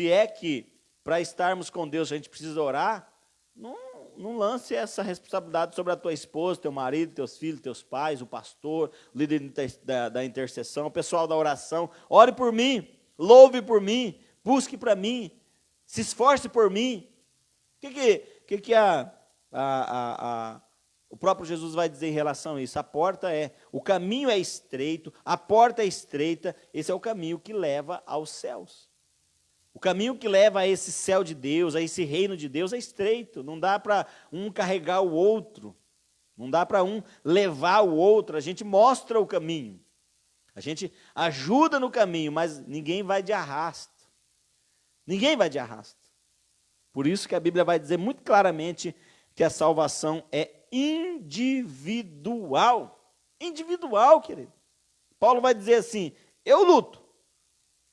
é que para estarmos com Deus a gente precisa orar, não lance essa responsabilidade sobre a tua esposa, teu marido, teus filhos, teus pais, o pastor, o líder da intercessão, o pessoal da oração. Ore por mim, louve por mim, busque para mim, se esforce por mim. O que o próprio Jesus vai dizer em relação a isso? O caminho é estreito, a porta é estreita, esse é o caminho que leva aos céus. O caminho que leva a esse céu de Deus, a esse reino de Deus é estreito, não dá para um carregar o outro, não dá para um levar o outro, a gente mostra o caminho, a gente ajuda no caminho, mas ninguém vai de arrasto, ninguém vai de arrasto. Por isso que a Bíblia vai dizer muito claramente que a salvação é individual, querido. Paulo vai dizer assim, eu luto,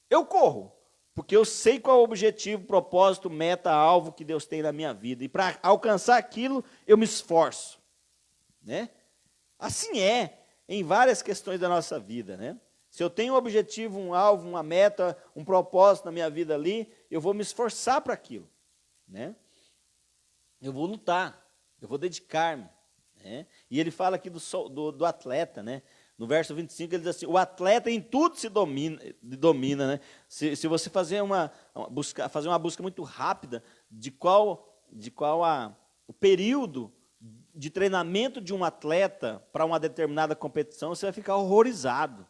eu corro, porque eu sei qual é o objetivo, propósito, meta, alvo que Deus tem na minha vida. E para alcançar aquilo, eu me esforço, né? Assim é em várias questões da nossa vida, né? Se eu tenho um objetivo, um alvo, uma meta, um propósito na minha vida ali, eu vou me esforçar para aquilo, né? Eu vou lutar, eu vou dedicar-me, né? E ele fala aqui do atleta, né? No verso 25 ele diz assim, o atleta em tudo se domina, né? Se você fazer uma busca muito rápida de qual o período de treinamento de um atleta para uma determinada competição, você vai ficar horrorizado.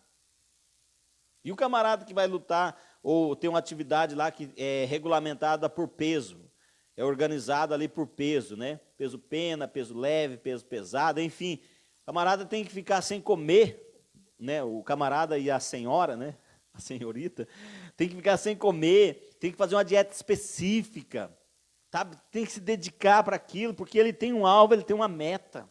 E o camarada que vai lutar, ou tem uma atividade lá que é regulamentada por peso, é organizada ali por peso, né? Peso pena, peso leve, peso pesado, enfim. O camarada tem que ficar sem comer, né? O camarada e a senhora, né? A senhorita, tem que ficar sem comer, tem que fazer uma dieta específica, sabe? Tem que se dedicar para aquilo, porque ele tem um alvo, ele tem uma meta.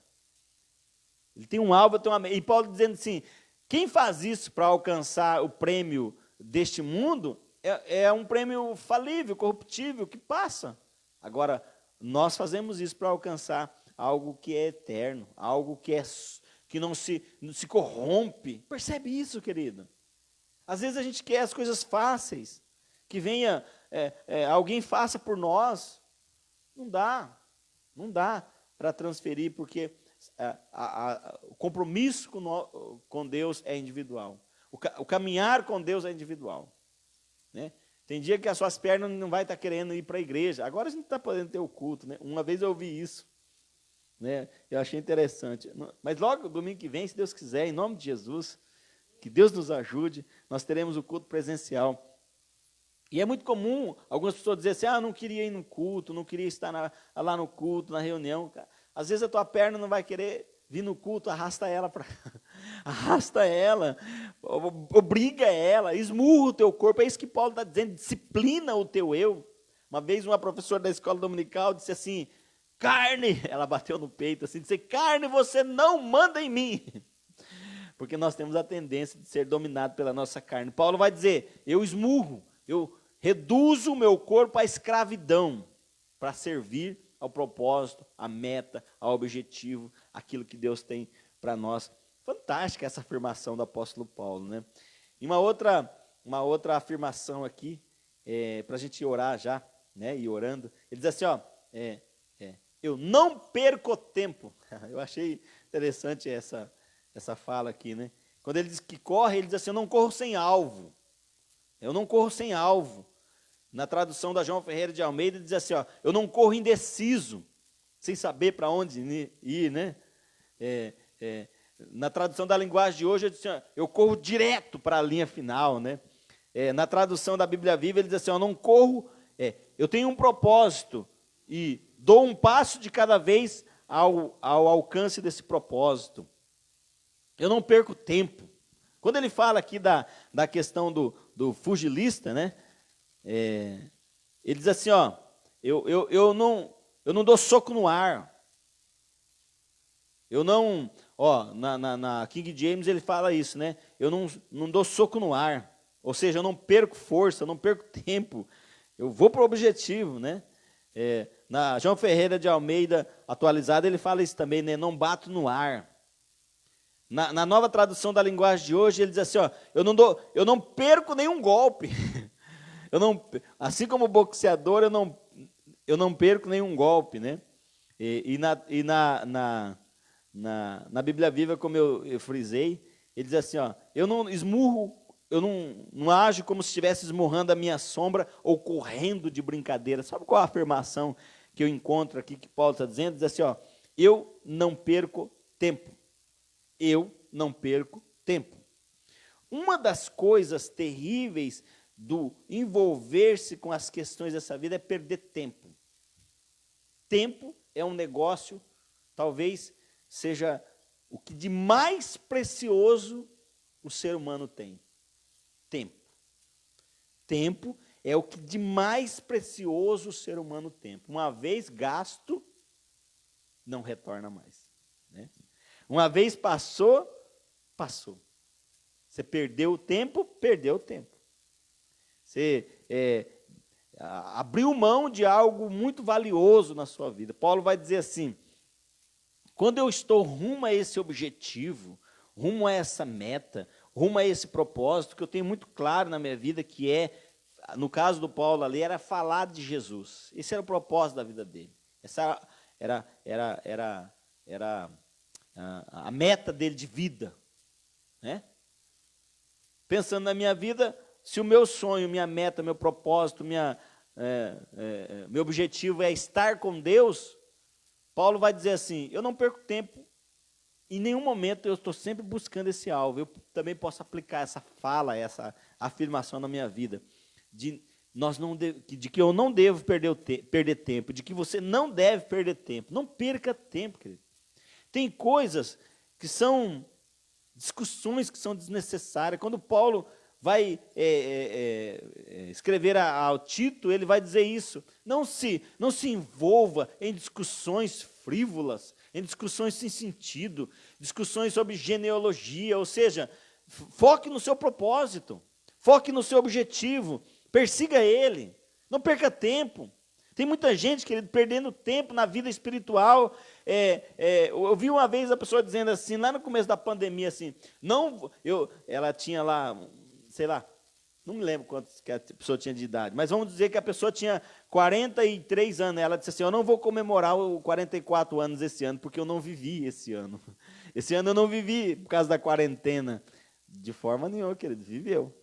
Ele tem um alvo, ele tem uma meta. E Paulo dizendo assim, quem faz isso para alcançar o prêmio deste mundo é um prêmio falível, corruptível, que passa. Agora, nós fazemos isso para alcançar algo que é eterno, algo que não se corrompe. Percebe isso, querido? Às vezes a gente quer as coisas fáceis, que venha, alguém faça por nós. Não dá para transferir, porque o compromisso com Deus é individual. O caminhar com Deus é individual. Né? Tem dia que as suas pernas não vai estar querendo ir para a igreja. Agora a gente está podendo ter o culto. Né? Uma vez eu ouvi isso. Né? Eu achei interessante. Mas logo, domingo que vem, se Deus quiser, em nome de Jesus, que Deus nos ajude, nós teremos o culto presencial. E é muito comum algumas pessoas dizerem assim, eu não queria ir no culto, não queria estar lá no culto, na reunião. Às vezes a tua perna não vai querer vir no culto, arrasta ela, obriga ela, esmurra o teu corpo. É isso que Paulo está dizendo, disciplina o teu eu. Uma vez uma professora da escola dominical disse assim, carne, ela bateu no peito assim, disse, carne, você não manda em mim. Porque nós temos a tendência de ser dominados pela nossa carne. Paulo vai dizer, eu esmurro, eu reduzo o meu corpo à escravidão para servir ao propósito, à meta, ao objetivo, aquilo que Deus tem para nós. Fantástica essa afirmação do apóstolo Paulo, né? E uma outra afirmação aqui, para a gente orar já, né? E orando, ele diz assim, eu não perco tempo. Eu achei interessante essa fala aqui, né? Quando ele diz que corre, ele diz assim, eu não corro sem alvo. Eu não corro sem alvo. Na tradução da João Ferreira de Almeida, diz assim, eu não corro indeciso, sem saber para onde ir, né? Na tradução da linguagem de hoje, ele diz assim, eu corro direto para a linha final, né? Na tradução da Bíblia Viva, ele diz assim, eu não corro, eu tenho um propósito e dou um passo de cada vez ao alcance desse propósito. Eu não perco tempo. Quando ele fala aqui da questão do fugilista, né? Ele diz assim, eu não dou soco no ar. Eu não, na King James ele fala isso, né? Eu não dou soco no ar. Ou seja, eu não perco força, eu não perco tempo. Eu vou para o objetivo, né? Na João Ferreira de Almeida atualizada, ele fala isso também, né? Não bato no ar. Na nova tradução da linguagem de hoje, ele diz assim, eu não perco nenhum golpe. Assim como boxeador, eu não perco nenhum golpe, né? Na Bíblia Viva, como eu frisei, ele diz assim, eu não esmurro, eu não ajo como se estivesse esmurrando a minha sombra ou correndo de brincadeira. Sabe qual a afirmação que eu encontro aqui que Paulo está dizendo? Diz assim, eu não perco tempo. Eu não perco tempo. Uma das coisas terríveis do envolver-se com as questões dessa vida é perder tempo. Tempo é um negócio, talvez seja o que de mais precioso o ser humano tem. Tempo. Tempo é o que de mais precioso o ser humano tem. Uma vez gasto, não retorna mais. Né? Uma vez passou. Você perdeu o tempo, perdeu o tempo. Você abriu mão de algo muito valioso na sua vida. Paulo vai dizer assim, quando eu estou rumo a esse objetivo, rumo a essa meta, rumo a esse propósito, que eu tenho muito claro na minha vida, que no caso do Paulo ali, era falar de Jesus. Esse era o propósito da vida dele. Essa era a meta dele de vida. Né? Pensando na minha vida, se o meu sonho, minha meta, meu propósito, meu objetivo é estar com Deus, Paulo vai dizer assim, eu não perco tempo, em nenhum momento eu estou sempre buscando esse alvo. Eu também posso aplicar essa fala, essa afirmação na minha vida, de que eu não devo perder tempo, de que você não deve perder tempo. Não perca tempo, querido. Tem coisas que são discussões que são desnecessárias. Quando Paulo vai escrever ao Tito, ele vai dizer isso. Não se envolva em discussões frívolas, em discussões sem sentido, discussões sobre genealogia, ou seja, foque no seu propósito, foque no seu objetivo, persiga ele, não perca tempo. Tem muita gente, querido, perdendo tempo na vida espiritual. Eu vi uma vez a pessoa dizendo assim, lá no começo da pandemia, assim, ela tinha lá, sei lá, não me lembro quantos que a pessoa tinha de idade, mas vamos dizer que a pessoa tinha 43 anos. Ela disse assim, eu não vou comemorar os 44 anos esse ano, porque eu não vivi esse ano. Esse ano eu não vivi por causa da quarentena. De forma nenhuma, querido, viveu.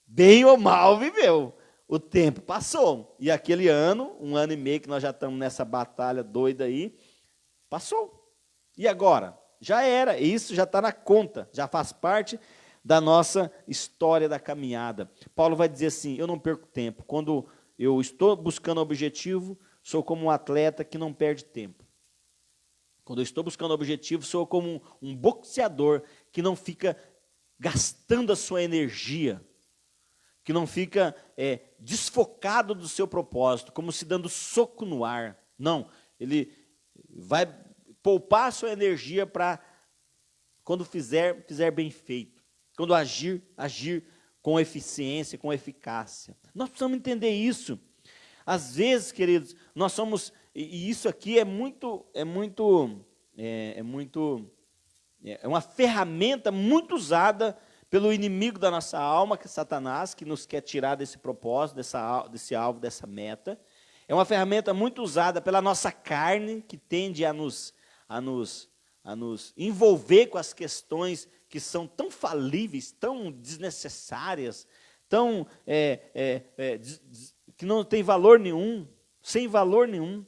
Bem ou mal, viveu. O tempo passou. E aquele ano, 1 ano e meio que nós já estamos nessa batalha doida aí, passou. E agora? Já era. Isso já está na conta, já faz parte da nossa história da caminhada. Paulo vai dizer assim, eu não perco tempo. Quando eu estou buscando objetivo, sou como um atleta que não perde tempo. Quando eu estou buscando objetivo, sou como um boxeador que não fica gastando a sua energia, que não fica desfocado do seu propósito, como se dando soco no ar. Não, ele vai poupar a sua energia para, quando fizer bem feito. Quando agir com eficiência, com eficácia. Nós precisamos entender isso. Às vezes, queridos, nós somos, e isso aqui é uma ferramenta muito usada pelo inimigo da nossa alma, que é Satanás, que nos quer tirar desse propósito, desse alvo, dessa meta. É uma ferramenta muito usada pela nossa carne, que tende a nos envolver com as questões que são tão falíveis, tão desnecessárias, tão que não tem valor nenhum, sem valor nenhum.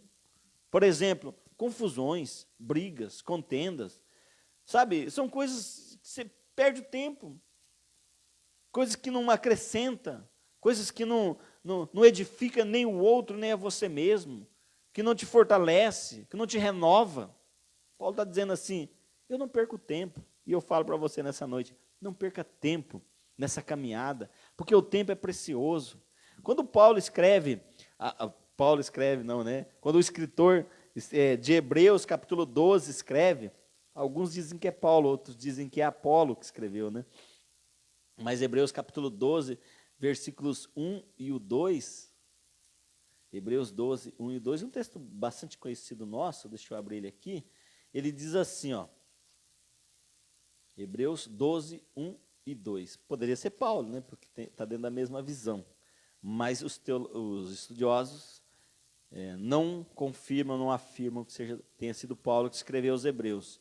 Por exemplo, confusões, brigas, contendas, sabe? São coisas que você perde o tempo, coisas que não acrescentam, coisas que não edificam nem o outro, nem a você mesmo, que não te fortalece, que não te renova. Paulo está dizendo assim, eu não perco tempo. E eu falo para você nessa noite, não perca tempo nessa caminhada, porque o tempo é precioso. Quando Paulo escreve, quando o escritor de Hebreus, capítulo 12, escreve, alguns dizem que é Paulo, outros dizem que é Apolo que escreveu, né? Mas Hebreus, capítulo 12, versículos 1 e o 2, Hebreus 12, 1 e 2, um texto bastante conhecido nosso, deixa eu abrir ele aqui, ele diz assim, ó, Hebreus 12, 1 e 2. Poderia ser Paulo, né? Porque está dentro da mesma visão. Mas os estudiosos não confirmam, não afirmam que tenha sido Paulo que escreveu os Hebreus.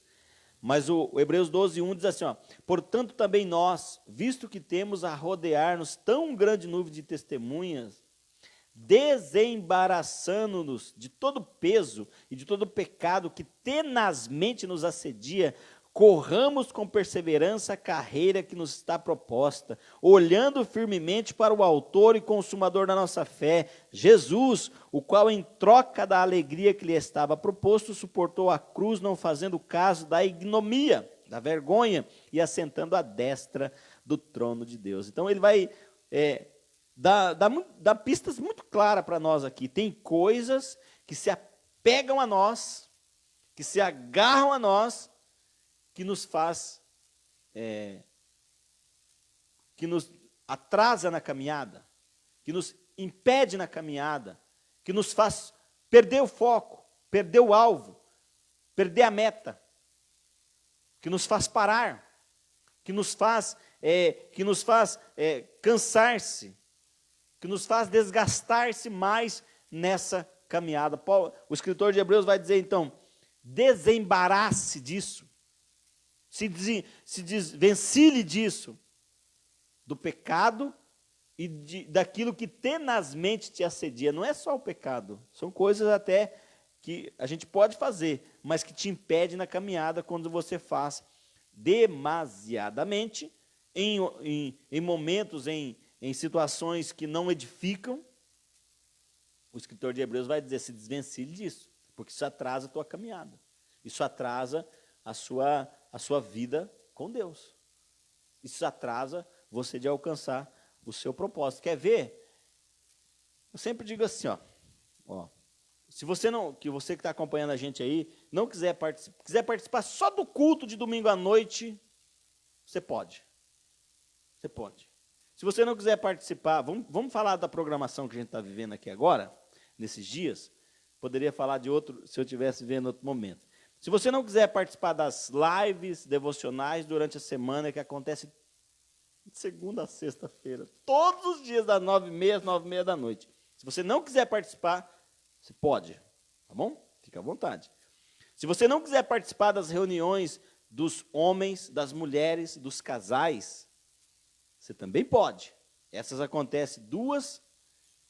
Mas o Hebreus 12, 1 diz assim, ó, portanto também nós, visto que temos a rodear-nos tão grande nuvem de testemunhas, desembaraçando-nos de todo peso e de todo pecado que tenazmente nos assedia, corramos com perseverança a carreira que nos está proposta, olhando firmemente para o autor e consumador da nossa fé, Jesus, o qual em troca da alegria que lhe estava proposto, suportou a cruz, não fazendo caso da ignomia, da vergonha, e assentando à destra do trono de Deus. Então ele vai dar pistas muito claras para nós aqui. Tem coisas que se apegam a nós, que se agarram a nós, que nos faz, que nos atrasa na caminhada, que nos impede na caminhada, que nos faz perder o foco, perder o alvo, perder a meta, que nos faz parar, que nos faz cansar-se, que nos faz desgastar-se mais nessa caminhada. O escritor de Hebreus vai dizer então, desembarace disso, se desvencilhe disso, do pecado e daquilo que tenazmente te assedia. Não é só o pecado, são coisas até que a gente pode fazer, mas que te impede na caminhada quando você faz demasiadamente, em momentos, em situações que não edificam. O escritor de Hebreus vai dizer, se desvencilhe disso, porque isso atrasa a tua caminhada, isso atrasa a sua vida com Deus. Isso atrasa você de alcançar o seu propósito. Quer ver? Eu sempre digo assim, ó, se você que está acompanhando a gente aí, não quiser participar só do culto de domingo à noite, você pode. Você pode. Se você não quiser participar, vamos falar da programação que a gente está vivendo aqui agora. nesses dias. Poderia falar de outro, se eu estivesse vendo outro momento. Se você não quiser participar das lives devocionais durante a semana, que acontece de segunda a sexta-feira, todos os dias, das 9h30 às 9h30 da noite. Se você não quiser participar, você pode, tá bom? Fica à vontade. Se você não quiser participar das reuniões dos homens, das mulheres, dos casais, você também pode. Essas acontecem 2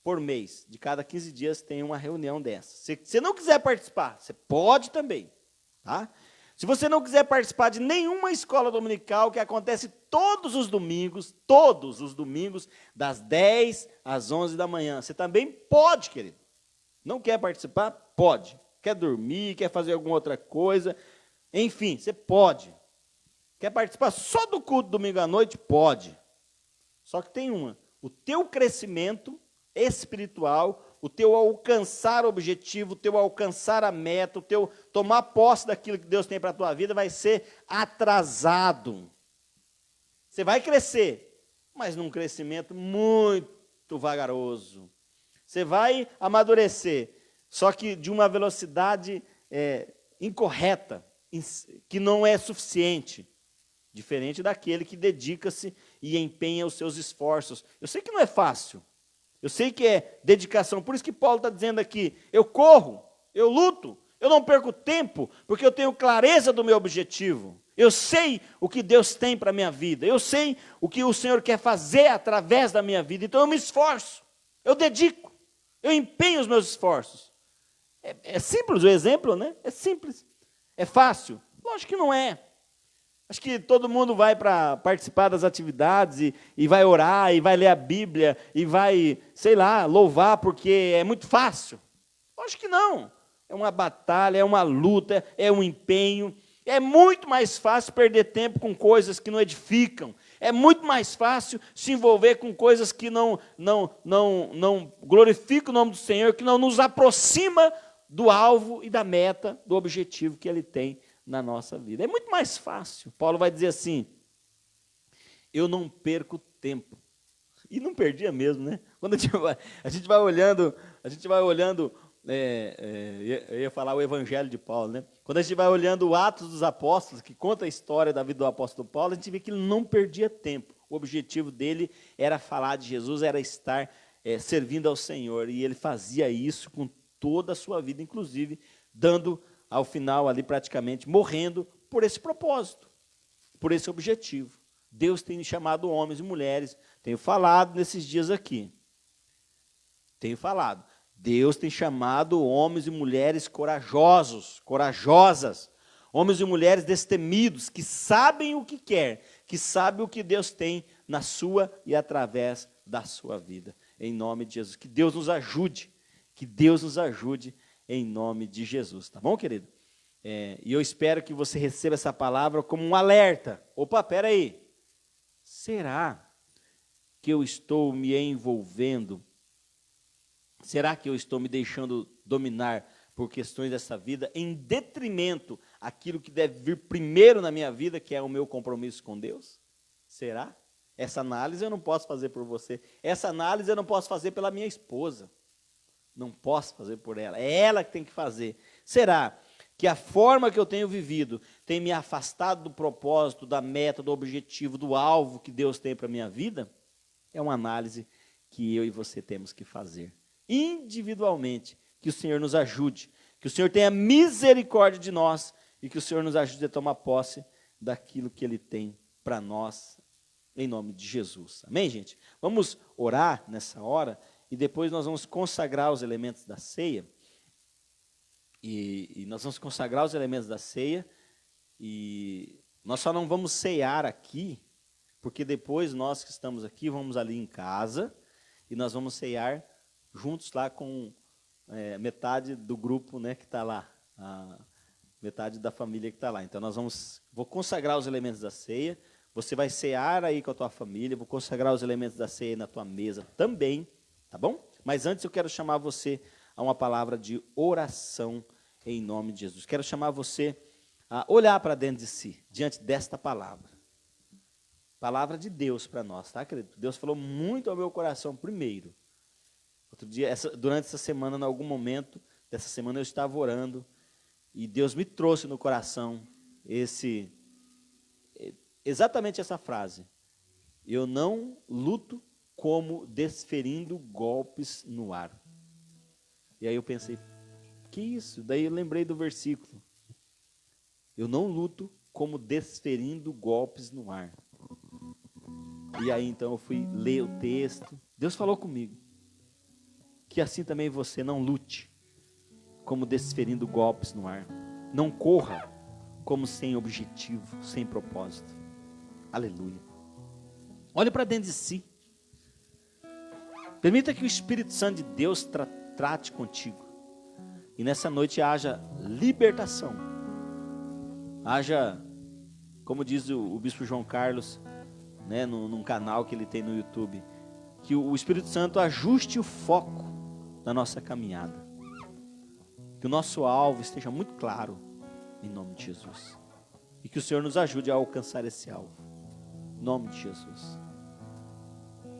por mês. De cada 15 dias tem uma reunião dessa. Se você não quiser participar, você pode também. Tá? Se você não quiser participar de nenhuma escola dominical, que acontece todos os domingos, das 10 às 11 da manhã, você também pode, querido. Não quer participar? Pode. Quer dormir, quer fazer alguma outra coisa, enfim, você pode. Quer participar só do culto domingo à noite? Pode. Só que tem uma, o teu crescimento espiritual, o teu alcançar o objetivo, o teu alcançar a meta, o teu tomar posse daquilo que Deus tem para a tua vida vai ser atrasado. Você vai crescer, mas num crescimento muito vagaroso. Você vai amadurecer, só que de uma velocidade incorreta, que não é suficiente. Diferente daquele que dedica-se e empenha os seus esforços. Eu sei que não é fácil. Eu sei que é dedicação. Por isso que Paulo está dizendo aqui, eu corro, eu luto, eu não perco tempo, porque eu tenho clareza do meu objetivo. Eu sei o que Deus tem para a minha vida. Eu sei o que o Senhor quer fazer através da minha vida. Então eu me esforço, eu dedico, eu empenho os meus esforços. É simples o exemplo, né? É simples. É fácil? Lógico que não é. Acho que todo mundo vai para participar das atividades e vai orar, e vai ler a Bíblia, e vai, sei lá, louvar porque é muito fácil. Acho que não. É uma batalha, é uma luta, é um empenho. É muito mais fácil perder tempo com coisas que não edificam. É muito mais fácil se envolver com coisas que não glorificam o nome do Senhor, que não nos aproxima do alvo e da meta, do objetivo que Ele tem na nossa vida. É muito mais fácil. Paulo vai dizer assim, eu não perco tempo. E não perdia mesmo, né? Quando a gente vai olhando, eu ia falar o Evangelho de Paulo, né? Quando a gente vai olhando o Atos dos Apóstolos, que conta a história da vida do apóstolo Paulo, a gente vê que ele não perdia tempo. O objetivo dele era falar de Jesus, era estar servindo ao Senhor. E ele fazia isso com toda a sua vida, inclusive dando ao final ali praticamente morrendo por esse propósito, por esse objetivo. Deus tem chamado homens e mulheres, tenho falado nesses dias aqui, Deus tem chamado homens e mulheres corajosos, corajosas, homens e mulheres destemidos, que sabem o que quer, que sabem o que Deus tem na sua e através da sua vida, em nome de Jesus. Que Deus nos ajude, em nome de Jesus, tá bom, querido? E eu espero que você receba essa palavra como um alerta. Opa, peraí, será que eu estou me envolvendo? Será que eu estou me deixando dominar por questões dessa vida, em detrimento àquilo que deve vir primeiro na minha vida, que é o meu compromisso com Deus? Será? Essa análise eu não posso fazer por você. Essa análise eu não posso fazer pela minha esposa. Não posso fazer por ela, é ela que tem que fazer. Será que a forma que eu tenho vivido tem me afastado do propósito, da meta, do objetivo, do alvo que Deus tem para a minha vida? É uma análise que eu e você temos que fazer, individualmente. Que o Senhor nos ajude, que o Senhor tenha misericórdia de nós e que o Senhor nos ajude a tomar posse daquilo que Ele tem para nós, em nome de Jesus. Amém, gente? Vamos orar nessa hora. E depois nós vamos consagrar os elementos da ceia. E nós vamos consagrar os elementos da ceia. E nós só não vamos ceiar aqui, porque depois nós que estamos aqui, vamos ali em casa, e nós vamos ceiar juntos lá com metade do grupo, né, que está lá. Metade da família que está lá. Então vou consagrar os elementos da ceia. Você vai cear aí com a tua família. Vou consagrar os elementos da ceia na tua mesa também. Tá bom? Mas antes eu quero chamar você a uma palavra de oração em nome de Jesus. Quero chamar você a olhar para dentro de si, diante desta palavra. Palavra de Deus para nós, tá, querido? Deus falou muito ao meu coração primeiro. Outro dia, durante essa semana, em algum momento dessa semana, eu estava orando e Deus me trouxe no coração exatamente essa frase: eu não luto como desferindo golpes no ar. E aí eu pensei, que isso? Daí eu lembrei do versículo: eu não luto como desferindo golpes no ar. E aí então eu fui ler o texto. Deus falou comigo que assim também você não lute como desferindo golpes no ar. Não corra como sem objetivo, sem propósito. Aleluia. Olhe para dentro de si. Permita que o Espírito Santo de Deus trate contigo. E nessa noite haja libertação. Haja, como diz o bispo João Carlos, né, num canal que ele tem no YouTube, que o Espírito Santo ajuste o foco da nossa caminhada. Que o nosso alvo esteja muito claro, em nome de Jesus. E que o Senhor nos ajude a alcançar esse alvo, em nome de Jesus.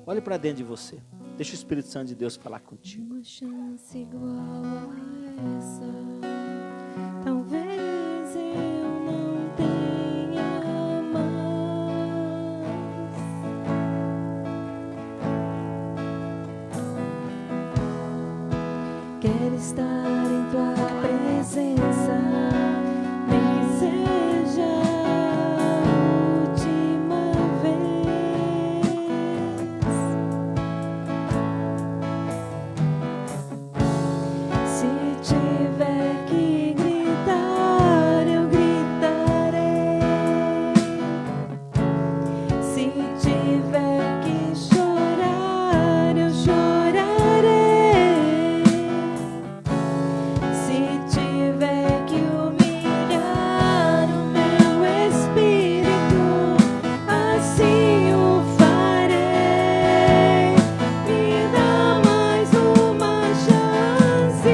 Olhe para dentro de você. Deixa o Espírito Santo de Deus falar contigo. Uma chance igual a essa, talvez eu não tenha mais. Quero estar em tua presença, nem que seja a última vez. Se tiver que gritar, eu gritarei. Se tiver que chorar, eu chorarei. Se tiver que humilhar o meu espírito, assim o farei. Me dá mais uma chance.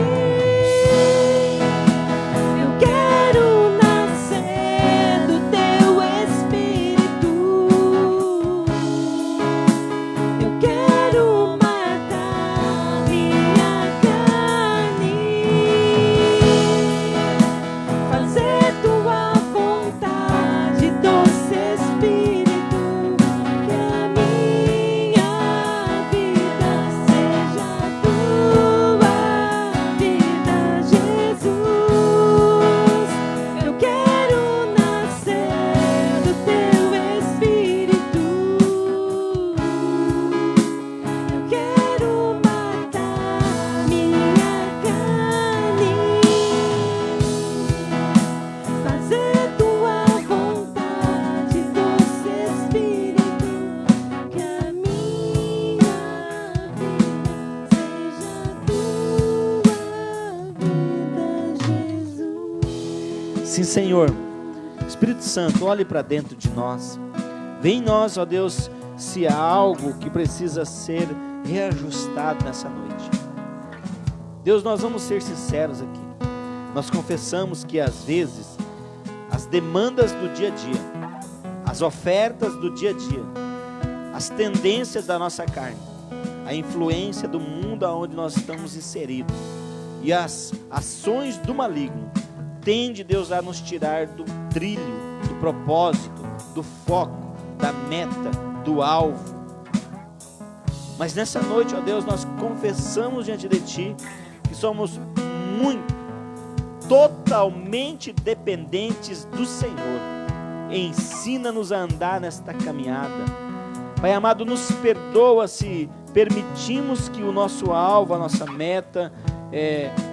Eu quero nascer do teu espírito. Eu quero matar minha carne, fazer tua vontade, doce Espírito. Que a minha vida seja tua vida, Jesus. Eu quero nascer do teu Espírito. Eu quero matar minha carne, fazer tua vontade, doce Espírito. Que a minha vida seja tua vida, Jesus. Sim, Senhor. Espírito Santo, olhe para dentro de nós. Vem em nós, ó Deus, se há algo que precisa ser reajustado nessa noite. Deus, nós vamos ser sinceros aqui. Nós confessamos que às vezes as demandas do dia a dia, as ofertas do dia a dia, as tendências da nossa carne, a influência do mundo aonde nós estamos inseridos e as ações do maligno tende, Deus, a nos tirar do trilho, do propósito, do foco, da meta, do alvo. Mas nessa noite, ó Deus, nós confessamos diante de Ti que somos totalmente dependentes do Senhor. Ensina-nos a andar nesta caminhada. Pai amado, nos perdoa se permitimos que o nosso alvo, a nossa meta,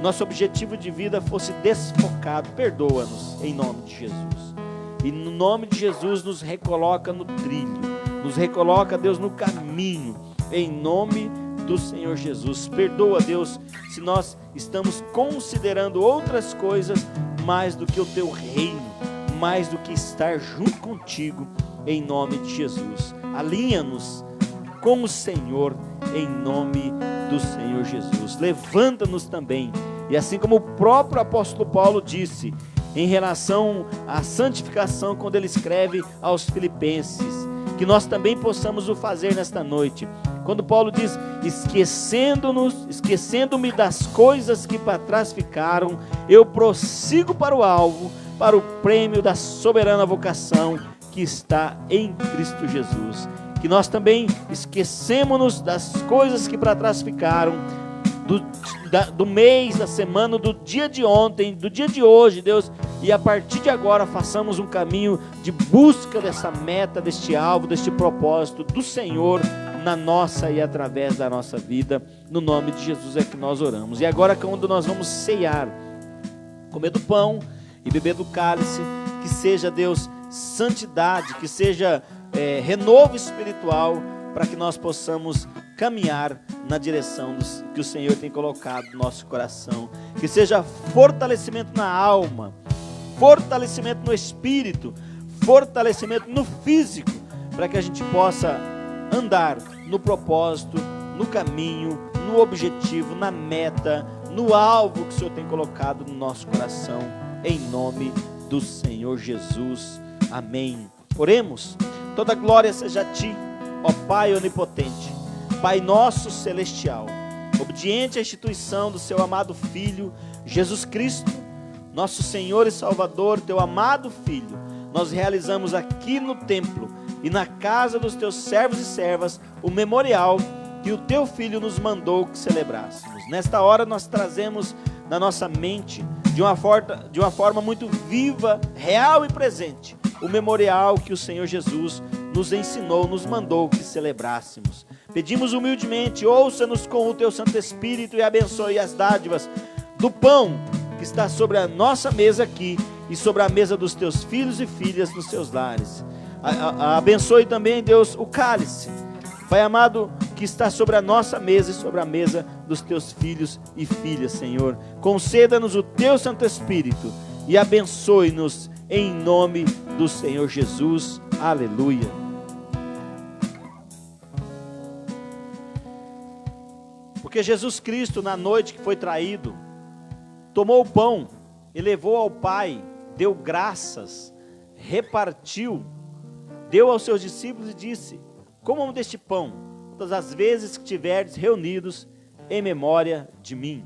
nosso objetivo de vida fosse desfocado. Perdoa-nos em nome de Jesus. E no nome de Jesus nos recoloca no trilho, nos recoloca, Deus, no caminho, em nome do Senhor Jesus. Perdoa, Deus, se nós estamos considerando outras coisas mais do que o Teu reino, mais do que estar junto contigo, em nome de Jesus. Alinha-nos com o Senhor, em nome do Senhor Jesus. Levanta-nos também, e assim como o próprio apóstolo Paulo disse em relação à santificação, quando ele escreve aos Filipenses, que nós também possamos o fazer nesta noite, Quando Paulo diz, esquecendo-me das coisas que para trás ficaram, eu prossigo para o alvo, para o prêmio da soberana vocação que está em Cristo Jesus. Que nós também esquecemos-nos das coisas que para trás ficaram, do mês, da semana, do dia de ontem, do dia de hoje, Deus, e a partir de agora façamos um caminho de busca dessa meta, deste alvo, deste propósito do Senhor na nossa e através da nossa vida. No nome de Jesus é que nós oramos. E agora, quando nós vamos ceiar, comer do pão e beber do cálice, que seja, Deus, santidade, que seja renovo espiritual, para que nós possamos caminhar na direção que o Senhor tem colocado no nosso coração. Que seja fortalecimento na alma, fortalecimento no espírito, fortalecimento no físico, para que a gente possa andar no propósito, no caminho, no objetivo, na meta, no alvo que o Senhor tem colocado no nosso coração, em nome do Senhor Jesus. Amém. Oremos. Toda glória seja a Ti, ó Pai onipotente, Pai nosso celestial, obediente à instituição do Seu amado Filho, Jesus Cristo, nosso Senhor e Salvador, Teu amado Filho. Nós realizamos aqui no templo e na casa dos Teus servos e servas o memorial que o Teu Filho nos mandou que celebrássemos. Nesta hora nós trazemos na nossa mente, de uma forma muito viva, real e presente, o memorial que o Senhor Jesus nos ensinou, nos mandou que celebrássemos. Pedimos humildemente, ouça-nos com o Teu Santo Espírito e abençoe as dádivas do pão que está sobre a nossa mesa aqui e sobre a mesa dos Teus filhos e filhas nos seus lares. Abençoe também, Deus, o cálice, Pai amado, que está sobre a nossa mesa e sobre a mesa dos Teus filhos e filhas, Senhor. Conceda-nos o Teu Santo Espírito e abençoe-nos em nome do Senhor Jesus. Aleluia. Porque Jesus Cristo, na noite que foi traído, tomou o pão e levou ao Pai, deu graças, repartiu, deu aos seus discípulos e disse: comam deste pão todas as vezes que estiverdes reunidos em memória de mim.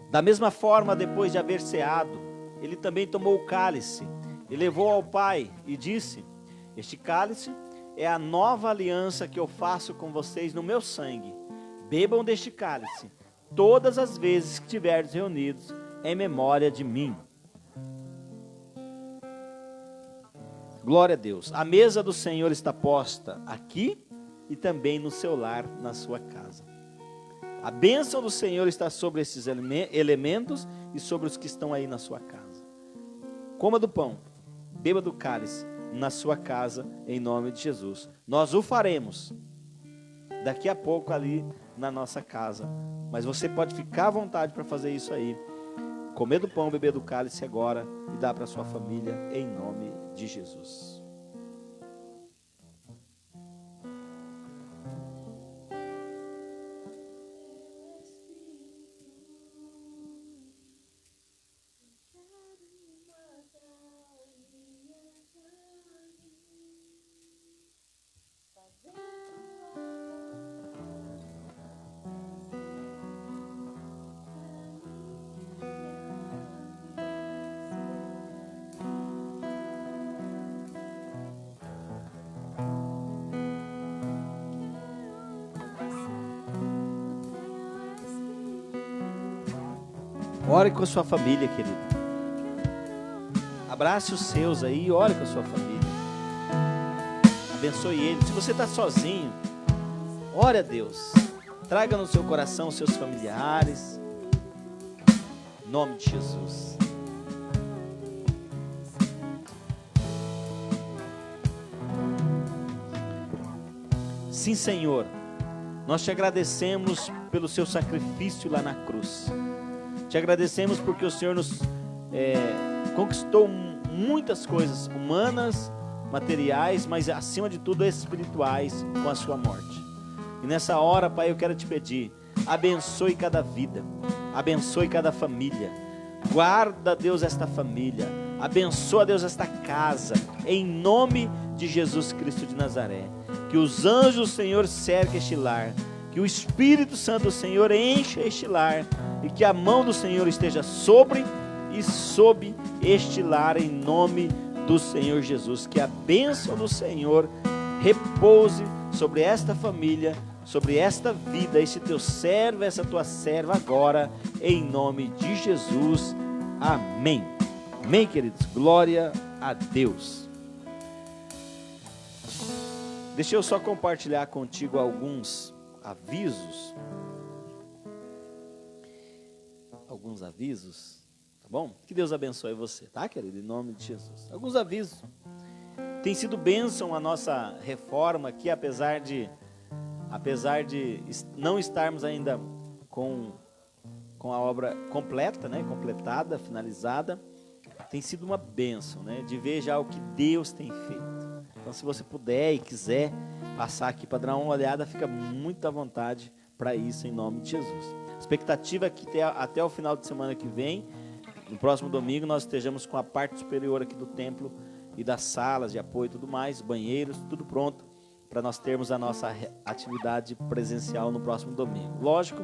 Da mesma forma, depois de haver ceado, ele também tomou o cálice e levou ao Pai e disse: este cálice é a nova aliança que eu faço com vocês no meu sangue. Bebam deste cálice todas as vezes que estiverdes reunidos em memória de mim. Glória a Deus. A mesa do Senhor está posta aqui e também no seu lar, na sua casa. A bênção do Senhor está sobre esses elementos e sobre os que estão aí na sua casa. Coma do pão, beba do cálice na sua casa, em nome de Jesus. Nós o faremos daqui a pouco ali na nossa casa, mas você pode ficar à vontade para fazer isso aí. Comer do pão, beber do cálice agora e dar para sua família, em nome de Jesus. Ore com a sua família, querido. Abrace os seus aí e ore com a sua família. Abençoe eles. Se você está sozinho, ore a Deus. Traga no seu coração os seus familiares. Em nome de Jesus. Sim, Senhor. Nós te agradecemos pelo seu sacrifício lá na cruz. Te agradecemos porque o Senhor nos conquistou muitas coisas humanas, materiais, mas acima de tudo espirituais com a sua morte. E nessa hora, Pai, eu quero te pedir, abençoe cada vida, abençoe cada família, guarda, Deus, esta família, Abençoa, Deus, esta casa, em nome de Jesus Cristo de Nazaré. Que os anjos do Senhor cerquem este lar, que o Espírito Santo do Senhor encha este lar, e que a mão do Senhor esteja sobre e sob este lar, em nome do Senhor Jesus. Que a bênção do Senhor repouse sobre esta família, sobre esta vida, este teu servo, essa tua serva agora, em nome de Jesus. Amém. Amém, queridos. Glória a Deus. Deixa eu só compartilhar contigo alguns avisos. Alguns avisos, tá bom? Que Deus abençoe você, tá, querido? Em nome de Jesus. Alguns avisos. Tem sido bênção a nossa reforma aqui, apesar de não estarmos ainda com a obra completa, né? Completada, finalizada. Tem sido uma bênção, né? De ver já o que Deus tem feito. Então, se você puder e quiser passar aqui para dar uma olhada, fica muito à vontade para isso, em nome de Jesus. A expectativa é que até o final de semana que vem, no próximo domingo, nós estejamos com a parte superior aqui do templo e das salas de apoio e tudo mais, banheiros, tudo pronto, para nós termos a nossa atividade presencial no próximo domingo. Lógico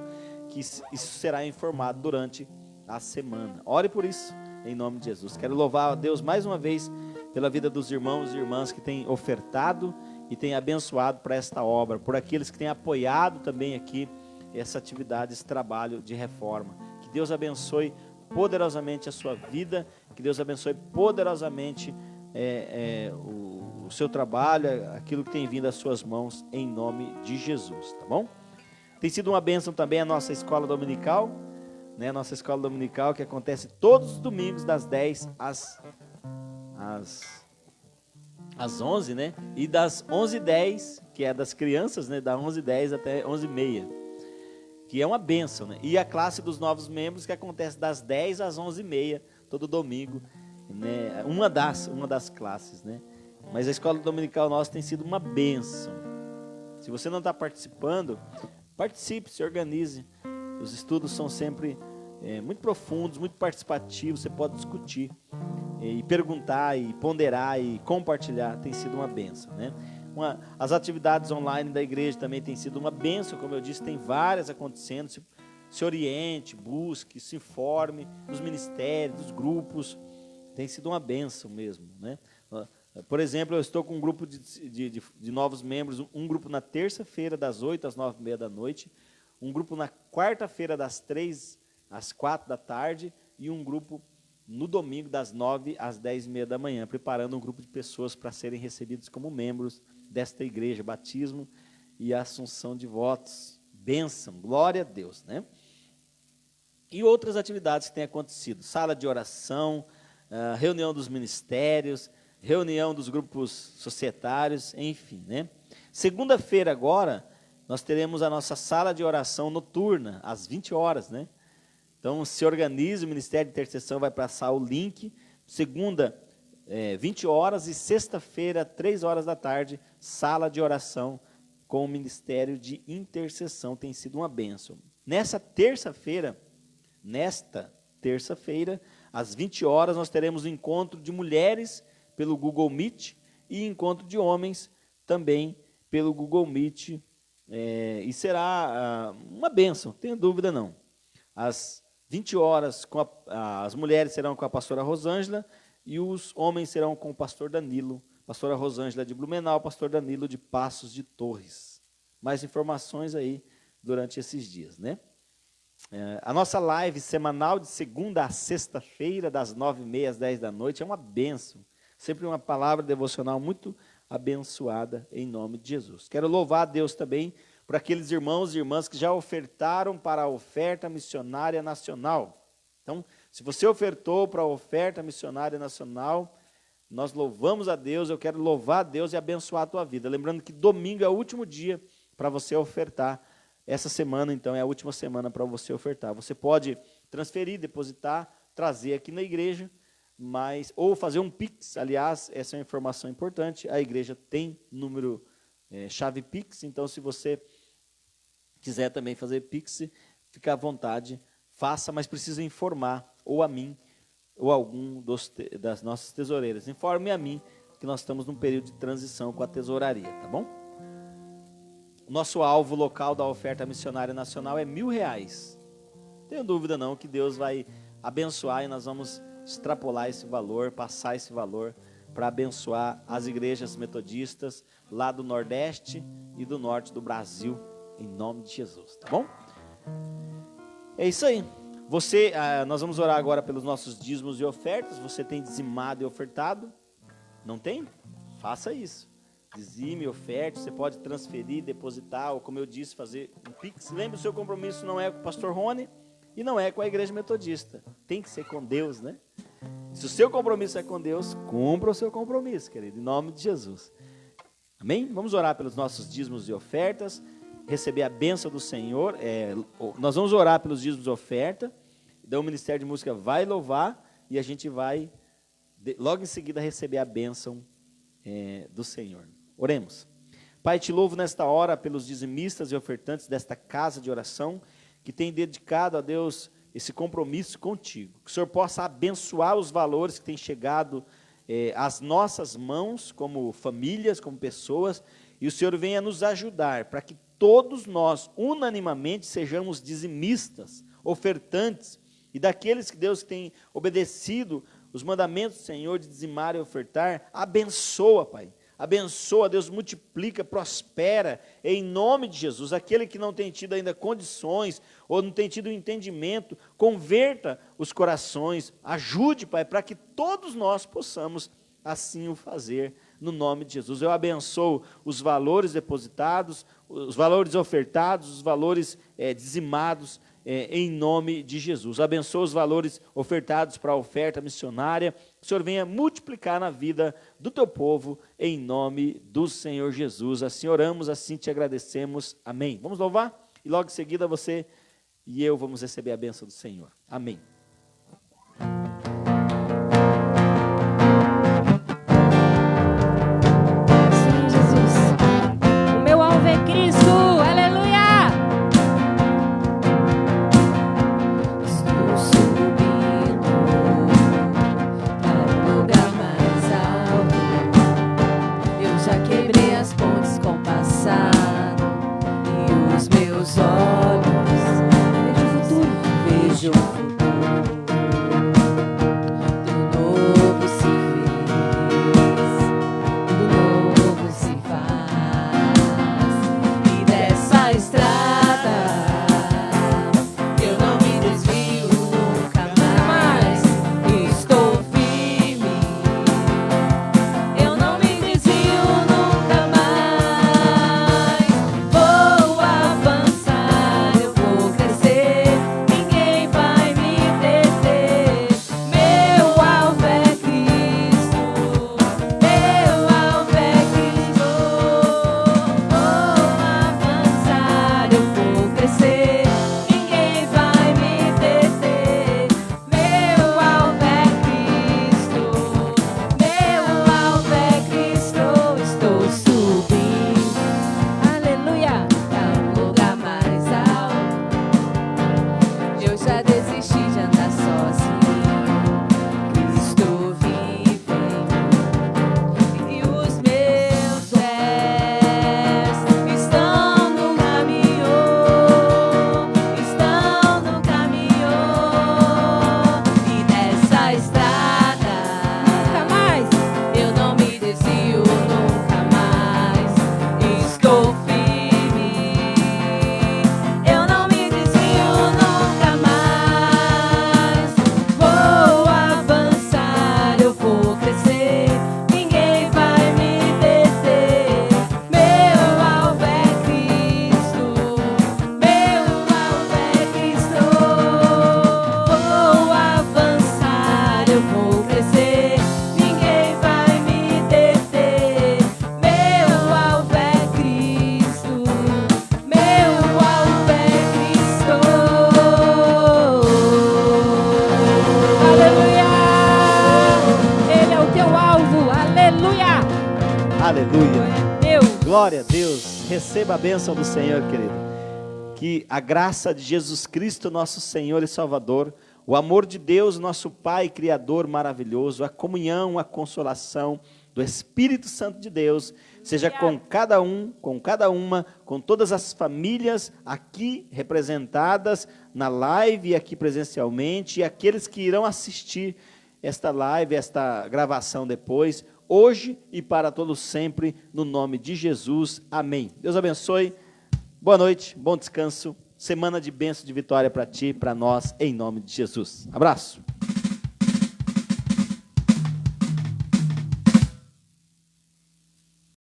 que isso será informado durante a semana. Ore por isso, em nome de Jesus. Quero louvar a Deus mais uma vez pela vida dos irmãos e irmãs que têm ofertado e têm abençoado para esta obra, por aqueles que têm apoiado também aqui essa atividade, esse trabalho de reforma. Que Deus abençoe poderosamente a sua vida, que Deus abençoe poderosamente o seu trabalho, aquilo que tem vindo às suas mãos, em nome de Jesus, tá bom? Tem sido uma bênção também a nossa escola dominical, né? Nossa escola dominical que acontece todos os domingos das 10 às 11, né? E das 11h10, que é das crianças, né? Da 11h10 até 11h30, que é uma bênção, né? E a classe dos novos membros que acontece das 10 às 11h30, todo domingo, né? Uma das classes, né? Mas a escola dominical nossa tem sido uma bênção. Se você não está participando, participe, se organize. Os estudos são sempre muito profundos, muito participativos. Você pode discutir e perguntar e ponderar e compartilhar. Tem sido uma bênção, né? As atividades online da igreja também têm sido uma bênção. Como eu disse, tem várias acontecendo. Se oriente, busque, se informe dos ministérios, dos grupos. Tem sido uma bênção mesmo, né? Por exemplo, eu estou com um grupo de novos membros, um grupo na terça-feira, das 8 às 9h30 da noite, um grupo na quarta-feira, das 3 às 4 da tarde, e um grupo no domingo, das 9 às 10h30 da manhã, preparando um grupo de pessoas para serem recebidos como membros desta igreja, batismo e assunção de votos. Bênção, glória a Deus, né? E outras atividades que têm acontecido, sala de oração, reunião dos ministérios, reunião dos grupos societários, enfim, né? Segunda-feira agora, nós teremos a nossa sala de oração noturna, às 20 horas, né? Então, se organize, o Ministério de Intercessão vai passar o link. Segunda, 20 horas, e sexta-feira, 3 horas da tarde, sala de oração com o Ministério de Intercessão. Tem sido uma bênção. Nesta terça-feira, às 20 horas, nós teremos um encontro de mulheres pelo Google Meet e encontro de homens também pelo Google Meet, e será uma bênção, não tenho dúvida não. Às 20 horas, as mulheres serão com a pastora Rosângela e os homens serão com o pastor Danilo, pastora Rosângela de Blumenau, pastor Danilo de Passos de Torres. Mais informações aí durante esses dias, né? A nossa live semanal de segunda a sexta-feira, das 9h30 às 10 da noite, é uma bênção. Sempre uma palavra devocional muito abençoada, em nome de Jesus. Quero louvar a Deus também por aqueles irmãos e irmãs que já ofertaram para a oferta missionária nacional. Então, se você ofertou para a oferta missionária nacional, nós louvamos a Deus. Eu quero louvar a Deus e abençoar a tua vida. Lembrando que domingo é o último dia para você ofertar. Essa semana, então, é a última semana para você ofertar. Você pode transferir, depositar, trazer aqui na igreja, ou fazer um Pix. Aliás, essa é uma informação importante. A igreja tem número chave Pix, então se você quiser também fazer Pix, fica à vontade, faça, mas precisa informar ou a mim ou algum das nossas tesoureiras. Informe a mim que nós estamos num período de transição com a tesouraria, tá bom? O nosso alvo local da oferta missionária nacional é R$1.000. Não tenho dúvida não que Deus vai abençoar e nós vamos extrapolar esse valor, passar esse valor para abençoar as igrejas metodistas lá do Nordeste e do Norte do Brasil, em nome de Jesus, tá bom? É isso aí. Nós vamos orar agora pelos nossos dízimos e ofertas. Você tem dizimado e ofertado? Não tem? Faça isso. Dizime e oferte. Você pode transferir, depositar, ou como eu disse, fazer um Pix. Lembre, o seu compromisso não é com o pastor Rony e não é com a igreja metodista. Tem que ser com Deus, né? Se o seu compromisso é com Deus, cumpra o seu compromisso, querido, em nome de Jesus. Amém? Vamos orar pelos nossos dízimos e ofertas, receber a bênção do Senhor. Nós vamos orar pelos dízimos e oferta, então o Ministério de Música vai louvar e a gente vai, logo em seguida, receber a bênção do Senhor. Oremos. Pai, te louvo nesta hora pelos dizimistas e ofertantes desta casa de oração, que tem dedicado a Deus esse compromisso contigo. Que o Senhor possa abençoar os valores que têm chegado às nossas mãos, como famílias, como pessoas, e o Senhor venha nos ajudar, para que todos nós, unanimamente, sejamos dizimistas, ofertantes, e daqueles que Deus tem obedecido os mandamentos do Senhor de dizimar e ofertar, abençoa, Pai. Abençoa, Deus multiplica, prospera, em nome de Jesus. Aquele que não tem tido ainda condições, ou não tem tido entendimento, converta os corações, ajude, Pai, para que todos nós possamos assim o fazer, no nome de Jesus. Eu abençoo os valores depositados, os valores ofertados, os valores dizimados, em nome de Jesus. Abençoa os valores ofertados para a oferta missionária. Que o Senhor venha multiplicar na vida do teu povo, em nome do Senhor Jesus. Assim oramos, assim te agradecemos. Amém. Vamos louvar? E logo em seguida você e eu vamos receber a bênção do Senhor. Amém. Sim, Jesus. O meu alvo é Cristo. Aleluia! Estou subindo para um lugar mais alto. Eu já quebrei as pontes com o passado e os meus olhos vejo o futuro. Do novo se fez, do novo se faz. E dessa estrada eu não me desvio nunca mais. Estou firme, eu não me desvio nunca mais. Vou avançar, eu vou crescer, ninguém vai me deter. Meu alvo é Cristo, meu alvo é Cristo. Vou avançar, eu vou crescer, ninguém vai me deter. Meu alvo é Cristo, meu alvo é Cristo. Estou subindo, aleluia, para um lugar mais alto. Eu já desisti de andar sozinho, Cristo vive em mim. E os meus pés estão no caminho, estão no caminho. E nessa estrada nunca mais eu não me desvio nunca mais. Estou firme, eu não me desvio nunca mais. Vou avançar, eu vou crescer, ninguém vai me deter. Meu alvo é Cristo, meu alvo é Cristo. Vou avançar, eu vou crescer, ninguém vai me deter. Meu alvo é Cristo, meu alvo é Cristo. Aleluia! Ele é o teu alvo, aleluia! Aleluia. Deus. Glória a Deus. Receba a bênção do Senhor, querido. Que a graça de Jesus Cristo, nosso Senhor e Salvador, O amor de Deus, nosso Pai Criador maravilhoso, a comunhão, a consolação do Espírito Santo de Deus, seja com cada um, com cada uma, com todas as famílias aqui representadas na live e aqui presencialmente, e aqueles que irão assistir esta live, esta gravação depois, hoje e para todos sempre, no nome de Jesus. Amém. Deus abençoe. Boa noite, bom descanso. Semana de bênção, de vitória para ti, para nós, em nome de Jesus. Abraço.